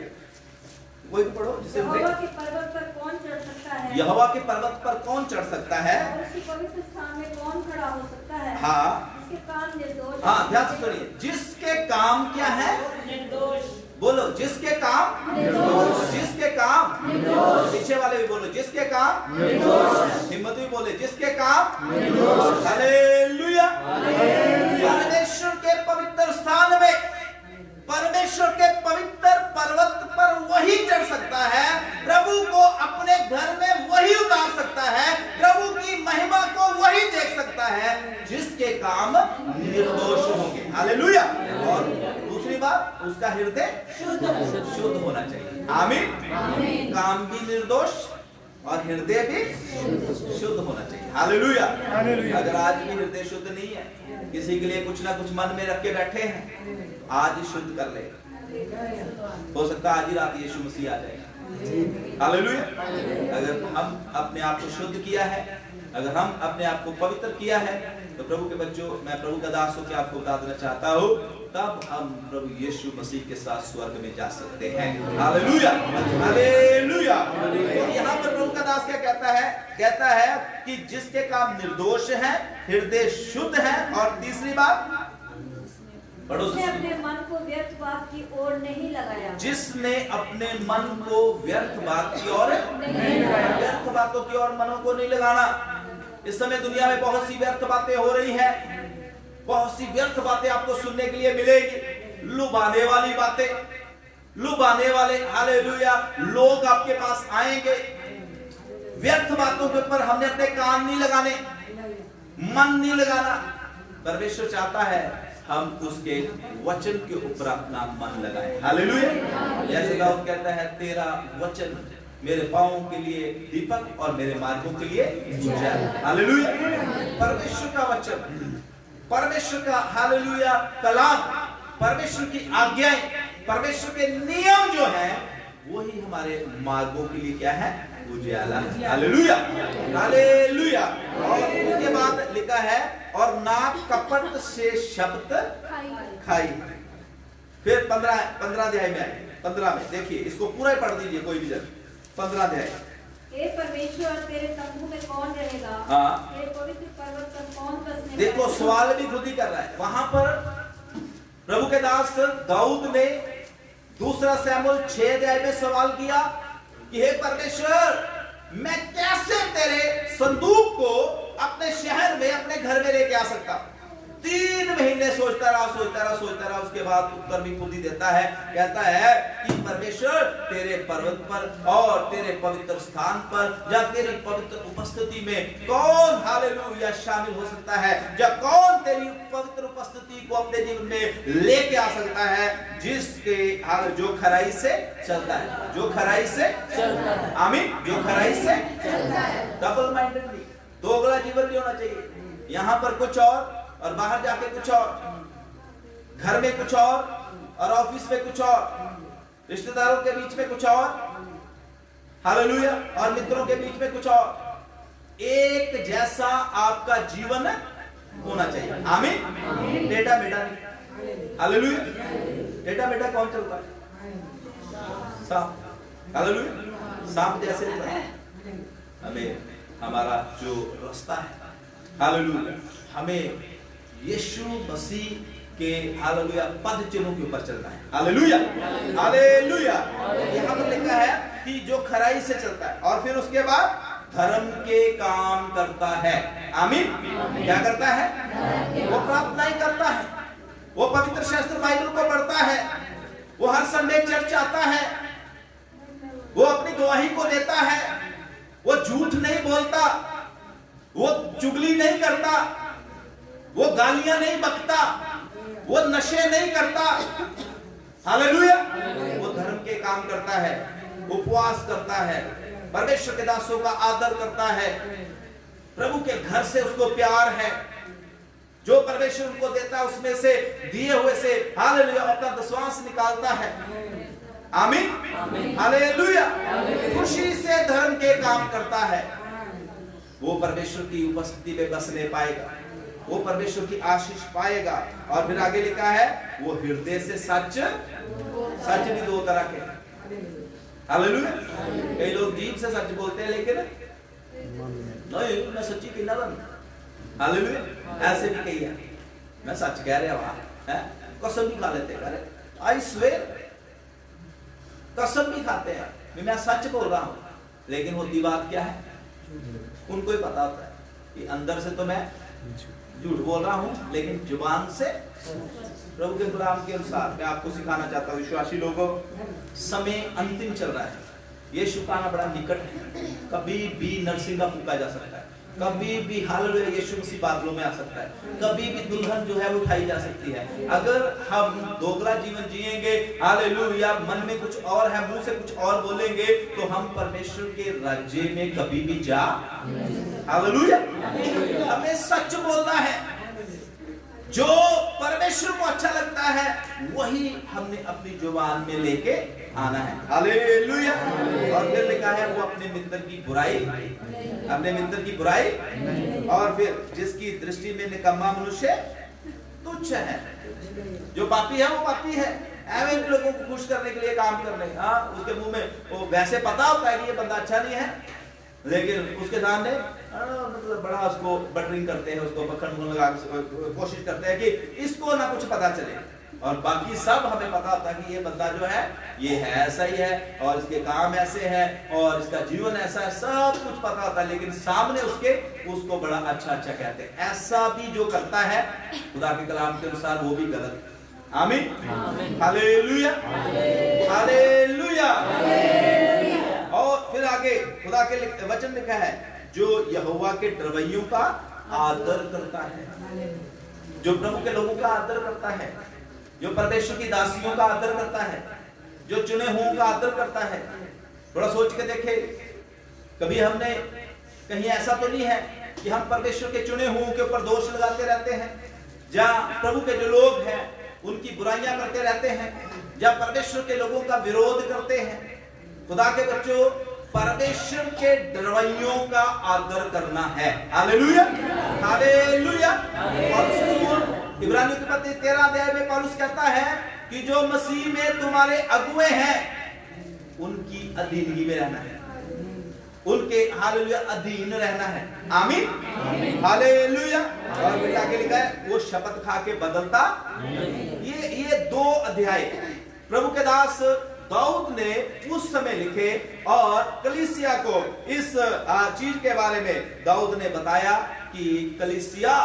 कोई भी पढ़ो जिसे। यहोवा के पर्वत पर कौन चढ़ सकता है? यहोवा के पर्वत पर कौन चढ़ सकता है? और उसके पवित्र स्थान में कौन खड़ा हो सकता है? हाँ, जिसके काम निर्दोष। हाँ, ध्यान से सुनिए, जिसके काम क्या है? निर्दोष। बोलो, जिसके काम निर्दोष। जिसके काम निर्दोष। पीछे वाले भी बोलो, जिसके काम निर्दोष। हिम्मत भी बोले, जिसके काम निर्दोष। हालेलुया। परमेश्वर के पवित्र स्थान में, परमेश्वर के पवित्र पर्वत पर वही चढ़ सकता है, प्रभु को अपने घर में वही उतार सकता है, प्रभु की महिमा को वही देख सकता है जिसके काम निर्दोष होंगे। हालेलुया। और दूसरी बात, उसका हृदय शुद्ध होना चाहिए। आमीन। काम भी निर्दोष और हृदय भी शुद्ध होना चाहिए। हालेलुया। अगर आज भी हृदय शुद्ध नहीं है, किसी के लिए कुछ ना कुछ मन में रख के बैठे हैं, आज ही शुद्ध कर ले। हो सकता है आज ही रात यीशु मसीह आ जाएगा। हालेलुया। अगर हम अपने आप को शुद्ध किया है, अगर हम अपने आप को पवित्र किया है, तो प्रभु के बच्चों, मैं प्रभु का दास होकर आपको बता देना चाहता हूँ, तब हम प्रभु यीशु मसीह के साथ स्वर्ग में जा सकते हैं। Hallelujah, hallelujah. तो यहाँ पर प्रभु का दास क्या कहता है? कहता है कि जिसके काम निर्दोष हैं, हृदय शुद्ध है, और तीसरी बात, जिसने अपने मन को व्यर्थ बात की ओर नहीं लगाया। जिसने अपने मन को व्यर्थ बात की ओर नहीं लगाया। व्यर्थ बातों की ओर मनों को नहीं लगाना। इस समय दुनिया में बहुत सी व्यर्थ बातें हो रही हैं, बहुत सी व्यर्थ बातें आपको सुनने के लिए मिलेगी, लुभाने वाली बातें, लुभाने वाले हालेलुया लोग आपके पास आएंगे। व्यर्थ बातों के ऊपर हमने अपने कान नहीं लगाने, मन नहीं लगाना। परमेश्वर चाहता है हम उसके वचन के ऊपर अपना मन लगाएं। हालेलुया। जैसे दाऊद कहता है, तेरा वचन मेरे पांवों के लिए दीपक और मेरे मार्गों के लिए उजाला। हालेलुया। परमेश्वर का वचन, परमेश्वर का हालेलुया कलाम, परमेश्वर की आज्ञाएं, परमेश्वर के नियम जो है वही हमारे मार्गों के लिए क्या है? उजाला। Hallelujah, hallelujah. और उसके बाद लिखा है, और नाक कपट से शब्द खाई। फिर 15 अध्याय में 15 में देखिए, इसको पूरा ही पढ़ दीजिए कोई भी जन। 15 अध्याय। हे परमेश्वर, तेरे तंबू में कौन रहेगा? हाँ। तेरे पवित्र पर्वत पर कौन बसने? देखो सवाल भी खुद ही कर रहा है वहां पर। प्रभु के दास दाऊद ने 2 शमूएल 6 अध्याय में सवाल किया कि हे परमेश्वर, मैं कैसे तेरे संदूक को अपने शहर में, अपने घर में लेके आ सकता? 3 महीने सोचता रहा। उसके बाद उत्तर भी खुद ही देता है, कहता है कि परमेश्वर, तेरे पर्वत पर और तेरे पवित्र स्थान पर या तेरी पवित्र उपस्थिति में कौन हालेलुया शामिल हो सकता है, या कौन तेरी पवित्र उपस्थिति को अपने जीवन में लेके आ सकता है, जिसके जो खराई से चलता है, जो खराई से चलता है। आमीन। जो खराई से चलता है। डबल माइंडेडली, दोगला जीवन नहीं होना चाहिए। यहां पर कुछ और बाहर जाके कुछ और, घर में कुछ और ऑफिस में कुछ और, रिश्तेदारों के बीच में कुछ और, हालेलुया, और मित्रों के बीच में कुछ और। एक जैसा आपका जीवन होना चाहिए। आमीन। टेढ़ा मेढ़ा नहीं। हालेलुया। टेढ़ा मेढ़ा कौन चलता है? सांप। हालेलुया। सांप जैसे हमें हमारा जो रास्ता है, हालेलुया, हमें यीशु मसीह के हालेलुया पद चिन्हों के ऊपर चलना है। Hallelujah, hallelujah. यहाँ पर लिखा है कि जो खराई से चलता है, और फिर उसके बाद धर्म के काम करता है। आमीन। क्या करता है? वो प्रार्थनाएं करता है, वो पवित्र शास्त्र बाइबल को पढ़ता है, वो हर संडे चर्च आता है, वो अपनी गवाही को देता है, वो झूठ नहीं बोलता, वो चुगली नहीं करता, वो गालियां नहीं बकता, वो नशे नहीं करता। हालेलुया। वो धर्म के काम करता है, उपवास करता है, परमेश्वर के दासों का आदर करता है, प्रभु के घर से उसको प्यार है, जो परमेश्वर उनको देता है उसमें से दिए हुए से हालेलुया अपना दशवांश निकालता है। आमीन। हालेलुया। खुशी से धर्म के काम करता है, वो परमेश्वर की उपस्थिति में बसने पाएगा, वो परमेश्वर की आशीष पाएगा। और फिर आगे लिखा है, वो हृदय से सच भी 2 तरह के। हालेलुया। कई लोग जीभ से सच बोलते हैं, लेकिन नहीं, मैं सच्ची कहना रहा। हालेलुया। ऐसे भी कही है, मैं सच कह रहा है, कसम भी खा लेते हैं, आई स्वेयर, कसम भी खाते हैं मैं सच बोल रहा हूं, लेकिन होती बात क्या है? उनको ही पता होता है कि अंदर से तो मैं झूठ बोल रहा हूं, लेकिन जुबान से प्रभु के गुलाम के अनुसार। मैं आपको सिखाना चाहता हूं विश्वासी लोगों, समय अंतिम चल रहा है, यीशु का आना बड़ा निकट है। कभी भी नरसिंगा फूंका जा सकता है, कभी भी हालेलुया यीशु मसीह बादलों में आ सकता है, कभी भी दुल्हन जो है वो उठाई जा सकती है। अगर हम दोगला जीवन जिएंगे, हालेलुया, मन में कुछ और है, मुंह से कुछ और बोलेंगे, तो हम परमेश्वर के राज्य में कभी भी जा। हालेलुया। हमें सच बोलना है, जो परमेश्वर को अच्छा लगता है वही हमने अपनी जुबान में लेके आना है। हालेलुया। और फिर लिखा है, वो अपने मित्र की बुराई, अपने मित्र की बुराई, और फिर जिसकी दृष्टि में निकम्मा मनुष्य तुच्छ है। जो पापी है वो पापी है, ऐसे लोगों को खुश करने के लिए काम कर रहे। हाँ, उसके मुंह में वो वैसे पता होता है कि ये बंदा अच्छा नहीं है, लेकिन उसके सामने मतलब बड़ा उसको बटरिंग करते हैं, उसको मक्खन लगा कोशिश करते हैं कि इसको ना कुछ पता चले, और बाकी सब हमें पता होता कि ये बंदा जो है ये है ऐसा ही है और इसके काम ऐसे है और इसका जीवन ऐसा है, सब कुछ पता होता है, लेकिन सामने उसके उसको बड़ा अच्छा कहते हैं। ऐसा भी जो करता है खुदा के कलाम के अनुसार वो भी गलत है। आमीन, हालेलुया, हालेलुया। और फिर आगे खुदा के वचन लिखा है, जो यहोवा के डरवैयों का आदर करता है, जो प्रभु के लोगों का आदर करता है, जो परमेश्वर की दासियों का आदर करता है, जो चुने हुओं का आदर करता है। थोड़ा सोच के देखे, कभी हमने कहीं ऐसा तो नहीं है कि हम परमेश्वर के चुने हुओं के ऊपर दोष लगाते रहते हैं, जहां प्रभु के जो लोग हैं उनकी बुराइयां करते रहते हैं, जहां परमेश्वर के लोगों का विरोध करते हैं। खुदा के बच्चों, परमेश्वर के डरवैयों का आदर करना है। Hallelujah, hallelujah. इब्रानियों के पत्र 13 अध्याय में पौलुस कहता है कि जो मसीह में तुम्हारे अगुए हैं उनकी अधीनगी में रहना है, उनके हालेलुया अधीन रहना है। आमीन, हालेलुया। और फिर आगे लिखा है, वो शपथ खा के बदलता। ये 2 अध्याय प्रभु के दास दाऊद ने उस समय लिखे और कलीसिया को इस चीज के बारे में दाऊद ने बताया कि कलीसिया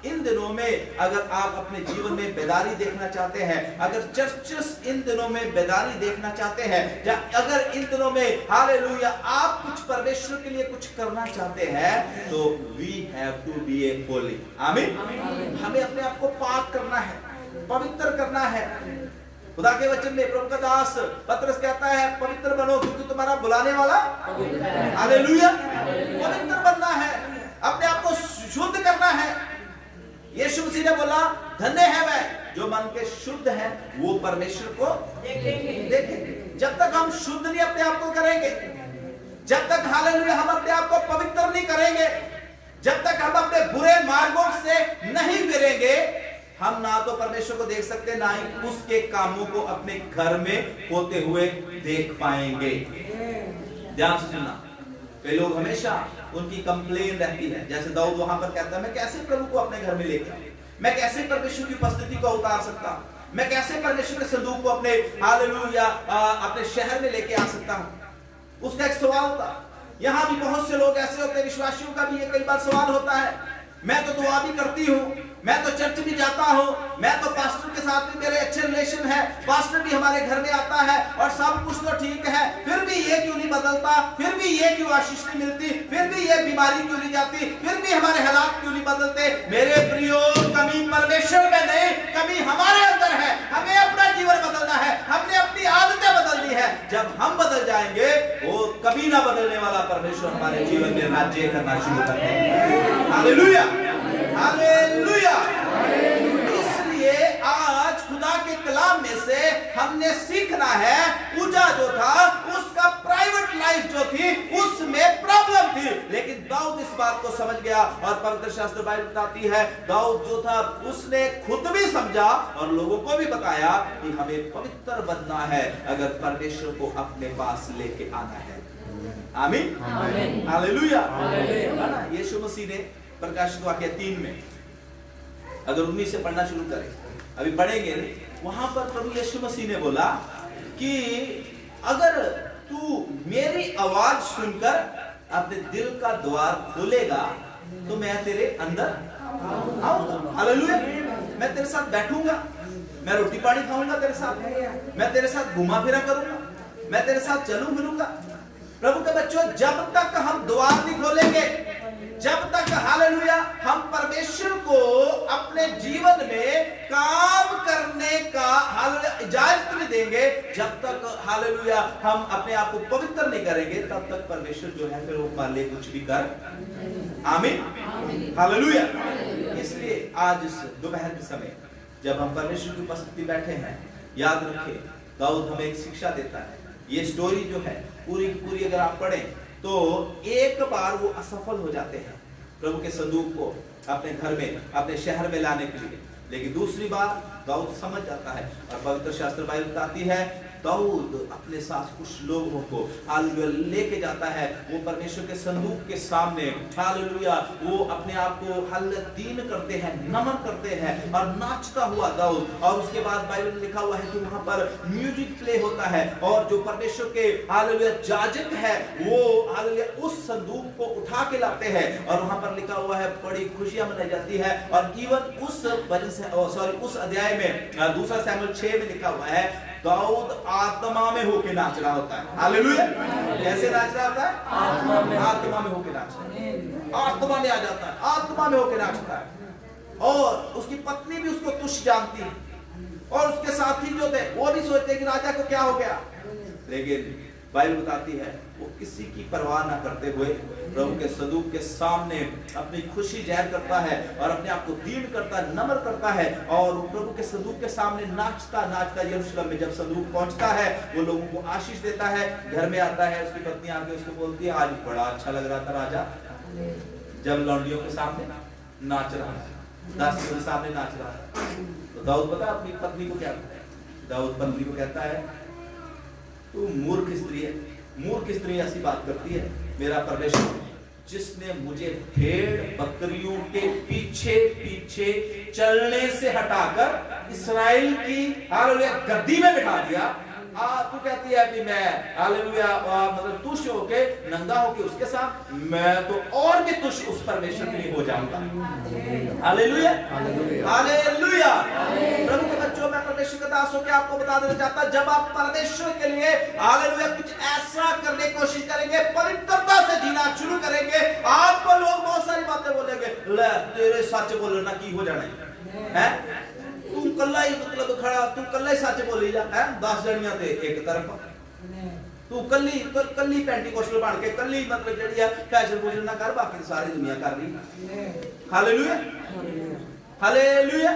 इन दिनों में अगर आप अपने जीवन में बेदारी देखना चाहते हैं, अगर चर्चेस इन दिनों में बेदारी देखना चाहते हैं, या अगर इन दिनों में हालेलुया आप कुछ परमेश्वर के लिए कुछ करना चाहते हैं, तो वी हैव टू बी ए होली। आमीन। हमें अपने आप को पाक करना है, पवित्र करना है। खुदा के वचन में प्रभु का दास पत्रस कहता है, पवित्र बनो क्योंकि तुम्हारा बुलाने वाला हालेलुया। पवित्र बनना है, अपने आप को शुद्ध करना है। यीशु मसीह ने बोला, धन्य है वह जो मन के शुद्ध है, वो परमेश्वर को देखेंगे। जब तक हम शुद्ध नहीं अपने आप को करेंगे, जब तक हालेलुया हम अपने आप को पवित्र नहीं करेंगे, जब तक हम अपने बुरे मार्गों से नहीं फिरेंगे, हम ना तो परमेश्वर को देख सकते, ना ही उसके कामों को अपने घर में होते हुए देख पाएंगे। ध्यान से सुनना, कई लोग हमेशा उनकी कंप्लेन रहती है, जैसे दाऊद वहां पर कहता है, मैं कैसे प्रभु को अपने घर में लेके आऊं, मैं कैसे परमेश्वर की उपस्थिति को उतार सकता हूं, मैं कैसे परमेश्वर के संदूक को अपने हालेलुया अपने शहर में लेके आ सकता हूं। उसका एक सवाल था। यहां भी बहुत से लोग ऐसे होते हैं, विश्वासियों का भी ये कई बार सवाल होता है, मैं तो दुआ भी करती हूं, मैं तो चर्च भी जाता हूं, मैं तो पास्टर के साथ भी मेरे अच्छे रिलेशन है, पास्टर भी हमारे घर में आता है और सब कुछ तो ठीक है, फिर भी ये क्यों नहीं बदलता, फिर भी ये क्यों आशीष नहीं मिलती, फिर भी ये बीमारी क्यों नहीं जाती, फिर भी हमारे हालात क्यों नहीं बदलते। मेरे प्रियो, कमी परमेश्वर में नहीं, कमी हमारे अंदर है। हमें अपना जीवन बदलना है, हमने अपनी आदतें बदलनी है। जब हम बदल जाएंगे, वो कभी ना बदलने वाला परमेश्वर हमारे जीवन में राज्य करना शुरू कर देंगे। Hallelujah, hallelujah. इसलिए आज खुदा के कलाम में से हमने सीखना है, पूजा जो था उसका प्राइवेट लाइफ जो थी उसमें प्रॉब्लम थी, लेकिन दाऊद इस बात को समझ गया और पवित्र शास्त्र बाइबल बताती है, दाऊद जो था उसने खुद भी समझा और लोगों को भी बताया कि हमें पवित्र बनना है अगर परमेश्वर को अपने पास लेके आना है। आमीन, हालेलुया। यीशु मसीह ने प्रकाशित वाक्य 3 में अगर 19 से पढ़ना शुरू करें, अभी पढ़ेंगे, वहां पर प्रभु यीशु मसीह ने बोला कि अगर तू मेरी आवाज सुनकर अपने दिल का द्वार खोलेगा तो मैं तेरे अंदर आऊंगा। हालेलुया। मैं तेरे साथ बैठूंगा, मैं रोटी पानी खाऊंगा तेरे साथ, मैं तेरे साथ घुमा फिरा करूंगा, मैं तेरे साथ चलूं फिरूंगा। प्रभु के बच्चों, जब तक हम द्वार नहीं खोलेंगे, जब तक हालेलुया हम परमेश्वर को अपने जीवन में काम करने का हालेलुया इजाजत नहीं देंगे, जब तक हालेलुया हम अपने आप को पवित्र नहीं करेंगे, तब तक परमेश्वर जो है फिर वो हमारे लिए कुछ भी कर। आमीन, हालेलुया। इसलिए आज इस दोपहर के समय जब हम परमेश्वर की उपस्थिति बैठे हैं, याद रखें दाऊद हमें एक शिक्षा देता है। ये स्टोरी जो है पूरी पूरी अगर आप पढ़ें तो एक बार वो असफल हो जाते हैं प्रभु के संदूक को अपने घर में, अपने शहर में लाने के लिए, लेकिन दूसरी बार दाऊद समझ जाता है और पवित्र शास्त्र बाइबल बताती है दाऊद अपने साथ कुछ लोगों को हालेलुया लेके जाता है, वो परमेश्वर के संदूक के सामने हालेलुया वो अपने आप को दीन करते हैं, नमन करते हैं और नाचता हुआ दाऊद। और उसके बाद बाइबल में लिखा हुआ है कि वहां पर म्यूजिक प्ले होता है और जो परमेश्वर के हालेलुया याजक है वो हालेलुया उस संदूक को उठा के लाते हैं और वहां पर लिखा हुआ है बड़ी खुशियां मनाई जाती है। और इवन उस अध्याय में दूसरा शमूएल 6 में लिखा हुआ है दाऊद आत्मा में होके नाच रहा होता है। हालेलुया। कैसे नाच रहा होता है? आत्मा में होके नाच रहा है, आत्मा में आ जाता है, आत्मा में होके नाचता है। और उसकी पत्नी भी उसको तुच्छ जानती है और उसके साथी जो थे वो भी सोचते हैं कि राजा को क्या हो गया, लेकिन बाइबल बताती है वो किसी की परवाह ना करते हुए प्रभु के संदूक के सामने अपनी खुशी जाहिर करता है और अपने आप को दीन करता है, नम्र करता है और प्रभु के संदूक के सामने नाचता नाचता यरूशलेम में जब संदूक पहुंचता है वो लोगों को आशीष देता है, घर में आता है, उसकी पत्नी आके उसको बोलती है आज बड़ा अच्छा लग रहा था राजा जब लौंडियों के सामने नाच रहा था, दासियों के सामने नाच रहा था। तो दाऊद पता अपनी पत्नी को क्या कहता है? दाऊद पत्नी को कहता है तू मूर्ख स्त्री है। मूर्ख स्त्री ऐसी बात करती है, मेरा परमेश्वर जिसने मुझे भेड़ बकरियों के पीछे पीछे चलने से हटाकर इस्राएल की हालेलुया गद्दी में बिठा दिया, तू कहती है कि मैं हालेलुया मतलब तुच्छ होके नंगा होके उसके साथ, मैं तो और भी तुच्छ उस परमेश्वर के लिए हो जाऊंगा। Hallelujah hallelujah. प्रभु के बच्चों, मैं परमेश्वर के दास होकर आपको बता देना चाहता, जब आप परमेश्वर के लिए हालेलुया कुछ ऐसा करने की कोशिश करेंगे, पवित्रता से जीना शुरू करेंगे, आपको लोग बहुत सारी बातें बोलेंगे, ले तेरे सच बोलना की हो जाना है, तू कल्ला ही मतलब खड़ा, तू कल्ला ही सच बोली जा है, 10 जणियां ते एक तरफ, तू कल्ली पेंटिकोस्टल बन के कल्ली मतलब जेड़ी है फैशन फूशन ना कर, बाकी सारी दुनिया कर रही। Hallelujah hallelujah.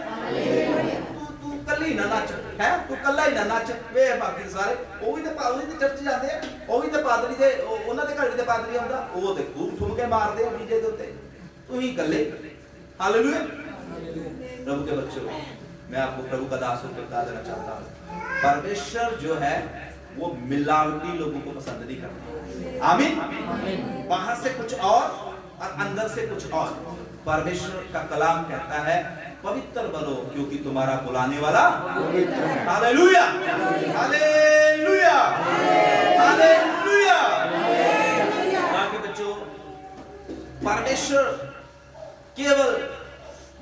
तू कल्ली ना नाच है, तू कल्ला ही ना नाच वे बाकी सारे ਉਹ ਵੀ ਤੇ ਚਰਚ ਜਾਂਦੇ ਆ, ਉਹ ਵੀ ਤੇ ਪਾਦਰੀ ਦੇ ਉਹਨਾਂ ਦੇ ਘਰ ਦੇ ਪਾਦਰੀ ਆਉਂਦਾ, ਉਹ ਤੇ ਖੂਬ ਠੁਮਕੇ ਮਾਰਦੇ ਆ ਡੀਜੇ ਦੇ ਉੱਤੇ, ਤੂੰ ਹੀ ਇਕੱਲੇ। हालेलुया। प्रभु के बच्चों, मैं आपको प्रभु का दास होकर बता देना चाहता हूँ, परमेश्वर जो है वो मिलावटी लोगों को पसंद नहीं करता। आमीन। बाहर से कुछ और अंदर से कुछ और। परमेश्वर का कलाम कहता है पवित्र बनो क्योंकि तुम्हारा बुलाने वाला पवित्र है। Hallelujah hallelujah hallelujah. आपके बच्चों, परमेश्वर केवल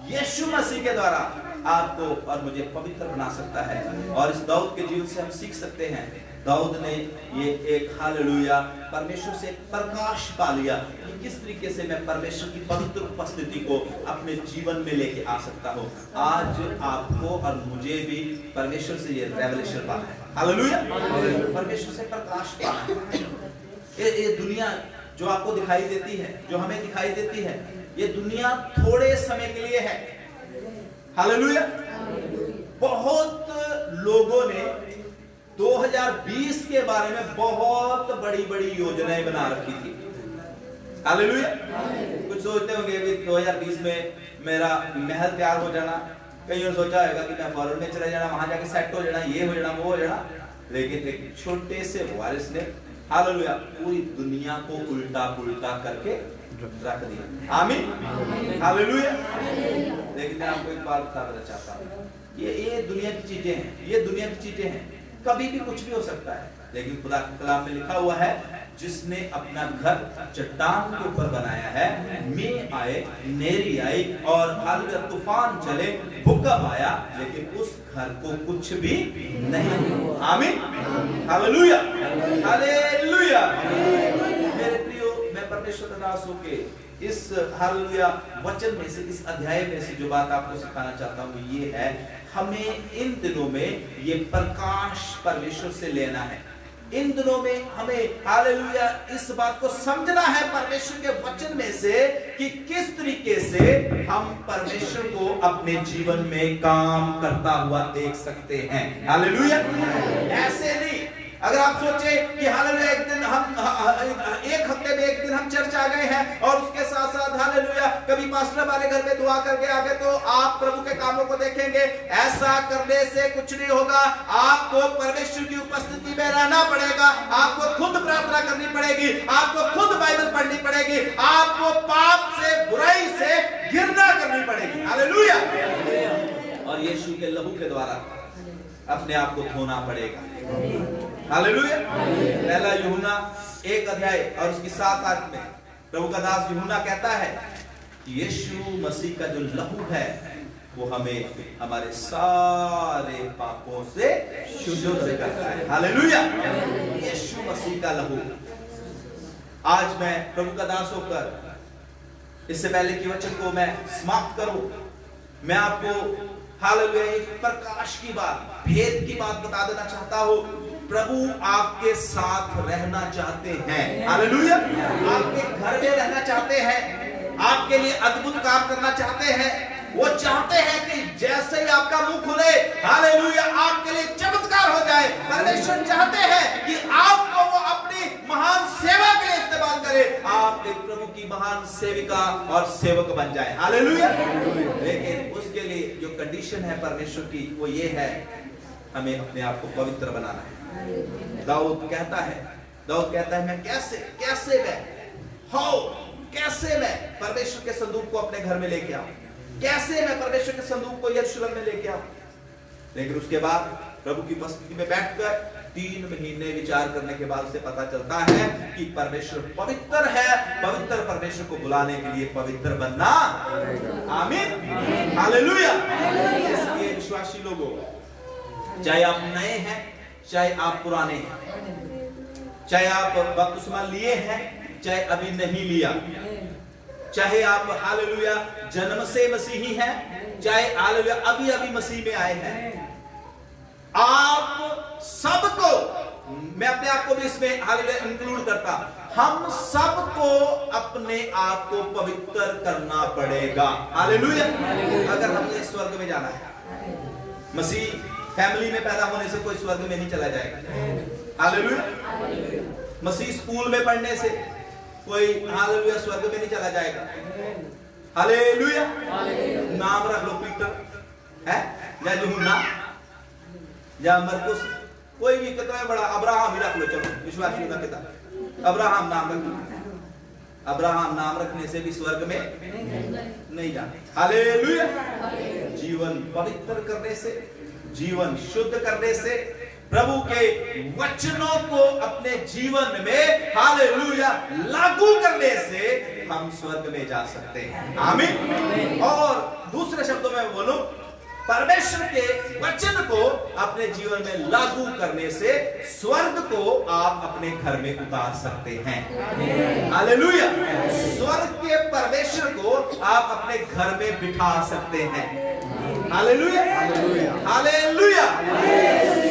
यीशु मसीह के द्वारा आपको और मुझे पवित्र बना सकता है। और इस दाऊद के जीवन से हम सीख सकते हैं, दाऊद ने ये एक हालेलुया परमेश्वर से प्रकाश पा लिया कि किस तरीके से मैं परमेश्वर की पवित्र उपस्थिति को अपने जीवन में लेके आ सकता हूँ। आज आपको और मुझे भी परमेश्वर से ये रेवलेशन पाना है। हालेलुया। परमेश्वर से प्रकाश पाना है। ये दुनिया जो आपको दिखाई देती है, जो हमें दिखाई देती है, ये दुनिया थोड़े समय के लिए है। हालेलुया। बहुत लोगों ने 2020 के बारे में बहुत बड़ी बड़ी योजनाएं बना रखी थी। हालेलुया। कुछ सोचते होंगे कि 2020 में मेरा महल तैयार हो जाना, कईयों ने सोचा होगा कि मैं फॉरेन में चला जाना, वहां जाके सेट हो जाना, ये हो जाना, वो हो जाना। लेकिन एक छोटे से वायरस ने हालेलुया पूरी दुनिया को उल्टा पुल्टा करके रख दिया। आमीन हालेलुया। लेकिन मैं आपको एक बात बताना चाहता हूँ, ये दुनिया की चीजें हैं, ये दुनिया की चीजें हैं, कभी भी कुछ भी हो सकता है। लेकिन खुदा के कलाम में लिखा हुआ है, जिसने अपना घर चट्टान के ऊपर बनाया है, मींह आए, नेरी आई और हालेलुया तूफान चले, भूकंप आया, लेकिन उस घर को कुछ भी नहीं। आमीन हालेलुया हालेलुया। मेरे प्रियो, मैं परमेश्वर का दास होकर इस हालेलुया वचन में से, इस अध्याय में से जो बात आपको सिखाना चाहता हूँ ये है, हमें इन दिनों में ये प्रकाश परमेश्वर से लेना है। इन दिनों में हमें हालेलुया इस बात को समझना है परमेश्वर के वचन में से कि किस तरीके से हम परमेश्वर को अपने जीवन में काम करता हुआ देख सकते हैं। हालेलुया। ऐसे नहीं, अगर आप सोचे कि हालेलुया एक दिन हम एक हफ्ते में एक दिन हम चर्च आ गए हैं और उसके साथ साथ हालेलुया कभी पास्टर हमारे घर में दुआ करके आ गए तो आप प्रभु के कामों को देखेंगे। ऐसा करने से कुछ नहीं होगा, आपको परमेश्वर की उपस्थिति में रहना पड़ेगा, आपको खुद प्रार्थना करनी पड़ेगी, आपको खुद बाइबल पढ़नी पड़ेगी, आपको पाप से, बुराई से घृणा करनी पड़ेगी। हालेलुया। और यीशु के लहू के द्वारा अपने आप को धोना पड़ेगा। हालेलुया। पहला यूहन्ना 1 अध्याय और उसकी 7 आयत में प्रभु का दास यूहन्ना कहता है कि यीशु मसीह का जो लहू है वो हमें हमारे सारे पापों से शुद्ध करता है। हालेलुया। यीशु मसीह का लहू। आज मैं प्रभु का दास होकर, इससे पहले कि वचन को मैं समाप्त करूं, मैं आपको हालेलुया एक प्रकाश की बात, भेद की बात बता देना चाहता हूं। प्रभु आपके साथ रहना चाहते हैं। हालेलुया। आपके घर में रहना चाहते हैं, आपके लिए अद्भुत काम करना चाहते हैं। वो चाहते हैं कि जैसे ही आपका मुंह खुले, हालेलुया, आपके लिए चमत्कार हो जाए। परमेश्वर चाहते हैं कि आपको वो अपनी महान सेवा के लिए इस्तेमाल करे, आप एक प्रभु की महान सेविका और सेवक बन जाए। हालेलुया। लेकिन उसके लिए जो कंडीशन है परमेश्वर की, वो ये है, हमें अपने आप को पवित्र बनाना है। दाऊद कहता है मैं कैसे मैं परमेश्वर के संदूक को अपने घर में लेके आऊं, कैसे मैं परमेश्वर के संदूक को यरूशलेम में लेके आऊं। लेकिन उसके बाद प्रभु की उपस्थिति में बैठकर 3 महीने विचार करने के बाद उसे पता चलता है कि परमेश्वर पवित्र है। पवित्र परमेश्वर को बुलाने के लिए पवित्र बनना। आमीन। हालेलुया। इसलिए विश्वासी लोगों, चाहे आप नए हैं, चाहे आप पुराने हैं, चाहे आप बपतिस्मा लिए हैं, चाहे अभी नहीं लिया, चाहे आप हालेलुया जन्म से मसीही हैं, चाहे हालेलुया अभी अभी मसीह में आए हैं, आप सबको, मैं अपने आप को भी इसमें हालेलुया इंक्लूड करता, हम सबको अपने आप को पवित्र करना पड़ेगा। हालेलुया। अगर हमने स्वर्ग में जाना है, मसीह फैमिली में पैदा होने से कोई स्वर्ग में नहीं चला जाएगा। हालेलुया। मसीह स्कूल में पढ़ने से कोई हालेलुया स्वर्ग में नहीं चला जाएगा। हालेलुया। नाम रख लो पीटर है या यूहन्ना या मरकुस, कोई भी कितना बड़ा, अब्राहम ही रख लो, चलो विश्वासियों का पिता अब्राहम नाम रख लो। अब्राहम नाम रखने से भी स्वर्ग में नहीं जाने। हालेलुया। जीवन पवित्र करने से, जीवन शुद्ध करने से, प्रभु के वचनों को अपने जीवन में हालेलुया लागू करने से हम स्वर्ग में जा सकते हैं। आमीन। और दूसरे शब्दों में बोलूं, परमेश्वर के वचन को अपने जीवन में लागू करने से स्वर्ग को आप अपने घर में उतार सकते हैं। हालेलुया। स्वर्ग के परमेश्वर को आप अपने घर में बिठा सकते हैं। हालेलुया। हालेलुया।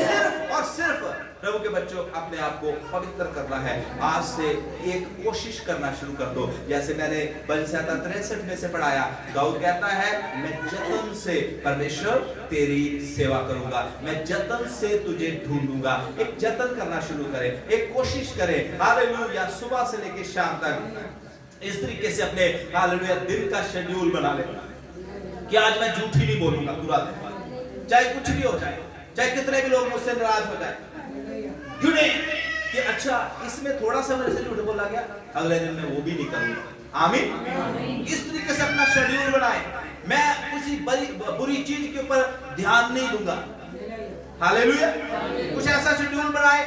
सिर्फ और सिर्फ प्रभु के बच्चों, अपने आप को पवित्र करना है। आज से एक कोशिश करना शुरू कर दो। जैसे मैंने भजन संहिता 63 में से पढ़ाया, दाऊद कहता है मैं जतन से परमेश्वर तेरी सेवा करूंगा, मैं जतन से तुझे ढूंढूंगा। एक जतन करना शुरू करें, एक कोशिश करें। हालेलुया। सुबह से लेकर शाम तक इस तरीके से अपने हालेलुया दिन का शेड्यूल बना ले कि आज मैं झूठ ही नहीं बोलूंगा पूरा दिन, चाहे कुछ भी हो जाए, चाहे कितने भी लोग मुझसे नाराज हो जाए। क्यों नहीं कि अच्छा इसमें थोड़ा सा मेरे से झूठ बोला गया, अगले दिन मैं वो भी नहीं करूंगा। आमीन। इस तरीके से अपना शेड्यूल बनाए। मैं किसी बुरी चीज के ऊपर ध्यान नहीं दूंगा। हालेलुया। कुछ ऐसा शेड्यूल बनाए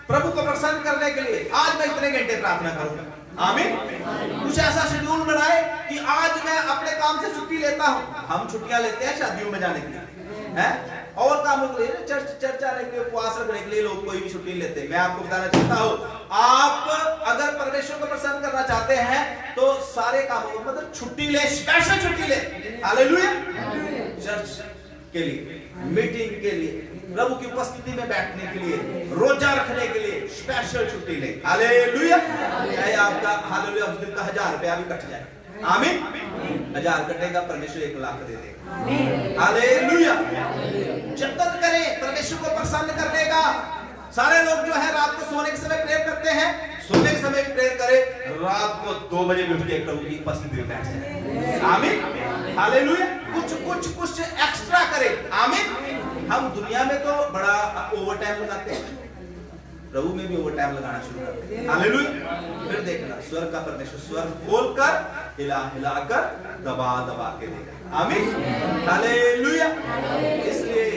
प्रभु को प्रसन्न करने के लिए, आज मैं इतने घंटे प्रार्थना करूंगा। आमीन। कुछ ऐसा शेड्यूल बनाए कि आज मैं अपने काम से छुट्टी लेता हूं। हम छुट्टियां लेते हैं शादियों में जाने के लिए, हैं और कामों के लिए, चर्च आने के लिए, उपवास रखने के लिए लोग कोई भी छुट्टी लेते हैं। मैं आपको बताना चाहता हूं, आप अगर परमेश्वर को प्रसन्न करना चाहते हैं तो सारे कामों को मतलब छुट्टी ले, स्पेशल छुट्टी ले। हालेलुया। चर्च के लिए, मीटिंग के लिए, प्रभु की उपस्थिति में बैठने के लिए, रोजा रखने के लिए स्पेशल छुट्टी ले। हालेलुया। चाहे आपका हालेलुया उस दिन का 1000 रुपया भी कट जाए। आमीन। 1000 कटेगा, परमेश्वर 1 लाख दे देगा। हालेलुया। जतन करें परमेश्वर को प्रसन्न करने का। सारे लोग जो है रात को सोने के समय प्रेयर करते हैं, सोने के समय भी प्रेयर करें, रात को 2 बजे भी उठ के प्रभु की उपस्थिति में बैठ जाए। आमीन, हालेलुया। कुछ एक्स्ट्रा करें। आमीन। हम दुनिया में तो बड़ा ओवर टाइम लगाते हैं, प्रभु में भी ओवर टाइम लगाना शुरू करते हैं। हालेलुया। फिर देखना स्वर्ग का परमेश्वर स्वर्ग खोलकर हिलाकर दबा के देगा। आमीन, हालेलुया। इसलिए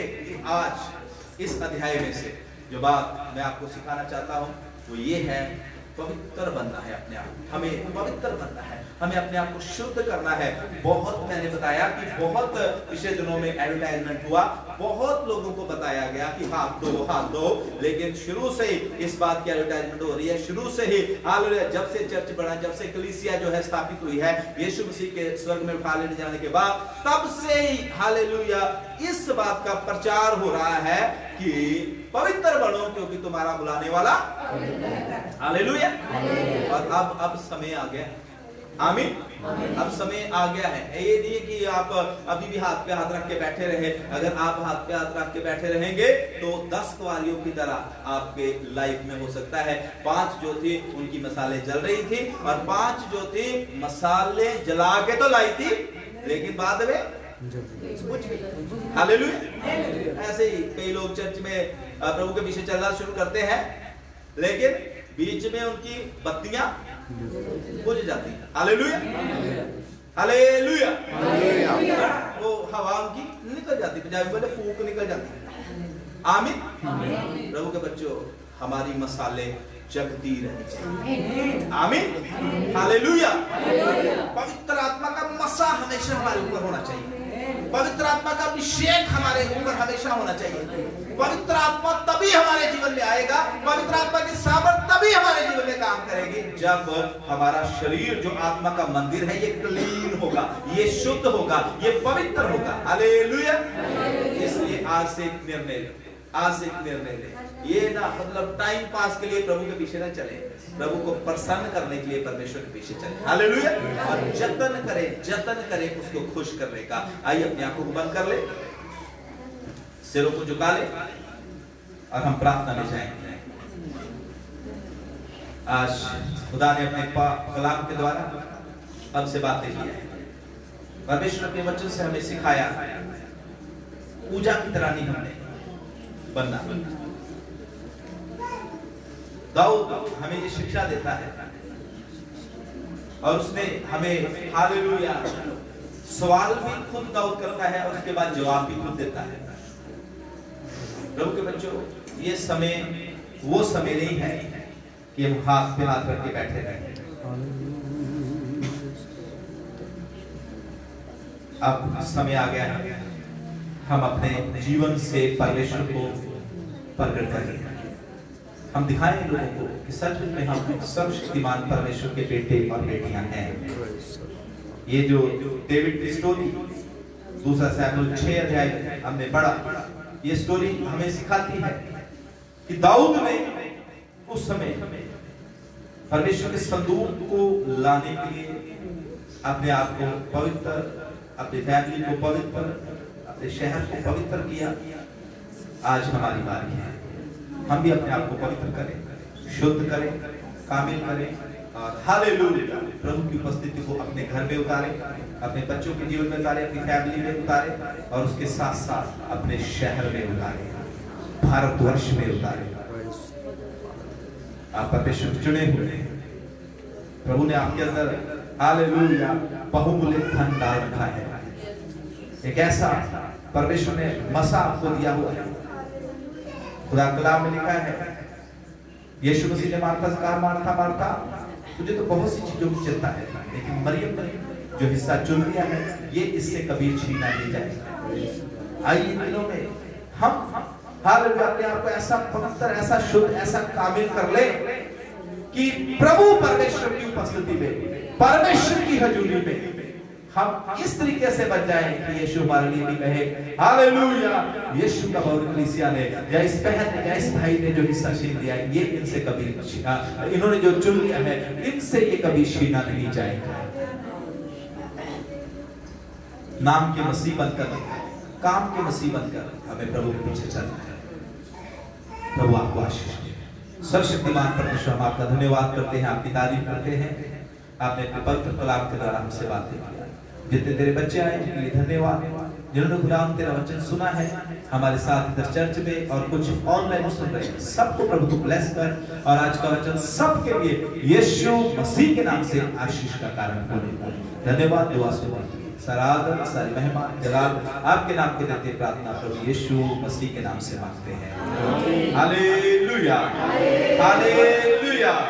आज इस अध्याय में से जो बात मैं आपको सिखाना चाहता हूं वो ये है, पवित्र बनना है। अपने आप हमें पवित्र बनना है, हमें अपने आप को शुद्ध करना है। बहुत मैंने बताया कि बहुत पिछले दिनों में एडवर्टाइजमेंट हुआ, बहुत लोगों को बताया गया कि हाथ दो, लेकिन शुरू से ही इस बात की एडवर्टाइजमेंट हो रही है। शुरू से ही हालेलुया, जब से चर्च बढ़ा, जब से कलीसिया जो है स्थापित हुई है यीशु मसीह के स्वर्ग में उठा ले जाने के बाद, तब से ही हालेलुया इस बात का प्रचार हो रहा है कि पवित्र बनो क्योंकि तुम्हारा बुलाने वाला हालेलुया। और अब समय आ गया। आमीन। अब समय आ गया है। ये नहीं कि आप अभी भी हाथ पे हाथ रख के बैठे रहे। अगर आप हाथ पे हाथ रख के बैठे रहेंगे तो 10 कुंवारियों की तरह आपके लाइफ में हो सकता है। 5 जो थी उनकी मसाले जल रही थी और 5 जो थी मसाले जला के तो लाई थी, लेकिन बाद में कुछ भी। हालेलुया। ऐसे ही कई लोग चर्च में प्रभु के पीछे चलना शुरू करते हैं, लेकिन बीच में उनकी बत्तियां बुझ जाती है। Hallelujah, hallelujah. वो हवा उनकी निकल जाती, पंजाबी बोले फूक निकल जाती है। आमीन। प्रभु के बच्चों, हमारी मसाले जगती रहनी चाहिए। आमीन, हालेलुया। पवित्र आत्मा का मसा हमेशा हमारे ऊपर होना चाहिए। पवित्र आत्मा का अभिषेक हमारे ऊपर हमेशा होना चाहिए। पवित्र आत्मा तभी हमारे जीवन में आएगा, पवित्र आत्मा की सामर्थ तभी हमारे जीवन में काम करेगी जब हमारा शरीर जो आत्मा का मंदिर है ये क्लीन होगा, ये शुद्ध होगा, ये पवित्र होगा। हालेलुया। इसलिए आज से एक निर्णय ले, आज से एक निर्णय ले। ये ना मतलब टाइम पास के लिए प्रभु के पीछे ना चले, प्रभु को प्रसन्न करने के लिए परमेश्वर के पीछे चले। हालेलुया। और जतन करें उसको खुश करने का। आइए अपनी आंखों को बंद कर ले, सिरों को झुका ले और हम प्रार्थना में जाएंगे। आज खुदा ने अपने कलाम के द्वारा हमसे बातें की है। परमेश्वर के वचन से हमें सिखाया पूजा की तरह नहीं हमने बनना। दाऊद हमें ये शिक्षा देता है और उसने हमें हालेलुया सवाल भी खुद दाऊद करता है और उसके बाद जवाब भी खुद देता है। प्रभु के बच्चों, ये समय वो समय नहीं है कि हम हाथ पे हाथ रख के बैठे रहें। अब समय आ गया है हम अपने जीवन से परमेश्वर को प्रकट करें। हम दिखाएं लोगों को कि सच में हम सर्वशक्तिमान परमेश्वर के बेटे और बेटियां हैं। ये जो डेविड की स्टोरी 2 शमूएल 6 अध्याय हमने पढ़ा, ये स्टोरी हमें सिखाती है कि दाऊद ने उस समय परमेश्वर के संदूक को लाने के लिए अपने आप को पवित्र, अपनी फैमिली को पवित्र, अपने शहर को पवित्र किया। आज हमारी बारी है, हम भी अपने आप को पवित्र करें, शुद्ध करें, कामिल करें और हालेलुया प्रभु की उपस्थिति को अपने घर में उतारें, अपने बच्चों के जीवन में उतारें, अपनी फैमिली में उतारें और उसके साथ साथ अपने शहर में उतारें, भारतवर्ष में उतारें। आप परमेश्वर चुने हुए हैं। प्रभु ने आपके अंदर हालेलुया बहुमूल्य धन डाल रखा है। एक ऐसा परमेश्वर ने मसा आपको दिया हुआ है। खुदा कलाम में लिखा है, यीशु मसीह ने मार्था से कहा, मार्था मार्था तुझे तो बहुत सी चीजों की चिंता है, लेकिन मरियम ने जो हिस्सा चुन लिया है ये इससे कभी छीना नहीं जाएगा। आइए इन दिनों में हम हालेलुया अपने आप को ऐसा पवित्र, ऐसा शुद्ध, ऐसा कामिल कर ले कि प्रभु परमेश्वर की उपस्थिति में, परमेश्वर की हजूरी में हम इस तरीके से बच जाएं कि यीशु हमारे लिए भी कहे हालेलुया। यीशु का भवन कलीसिया ने या इस बहन ने या इस भाई ने जो हिस्सा छीन लिया ये इनसे कभी, इन्होंने जो चुन लिया है इनसे ये कभी छीना नहीं जाएगा। नाम के मसीह बनकर, काम के मसीह बनकर हमें प्रभु के पीछे चलना है। प्रभु आपको आशीष दे। सर्वशक्तिमान परमेश्वर, हम आपका धन्यवाद करते हैं, आपकी तारीफ करते हैं। आपने अपने पवित्र कलाम के द्वारा हमसे बातें किया। जितने तेरे बच्चे आए उनके लिए धन्यवाद, जिन्होंने खुदाम तेरा वचन सुना है हमारे साथ इधर चर्च में और कुछ ऑनलाइन सुन रहे हैं, सबको प्रभु तू ब्लेस कर और आज का वचन सबके लिए यीशु मसीह के नाम से आशीष का कारण बने। धन्यवाद, दुआ सुनो। सारा आदर, सारी महिमा, जलाल आपके नाम के देते प्रार्थना प्रभु यीशु मसीह के नाम से मांगते हैं। Hallelujah, hallelujah.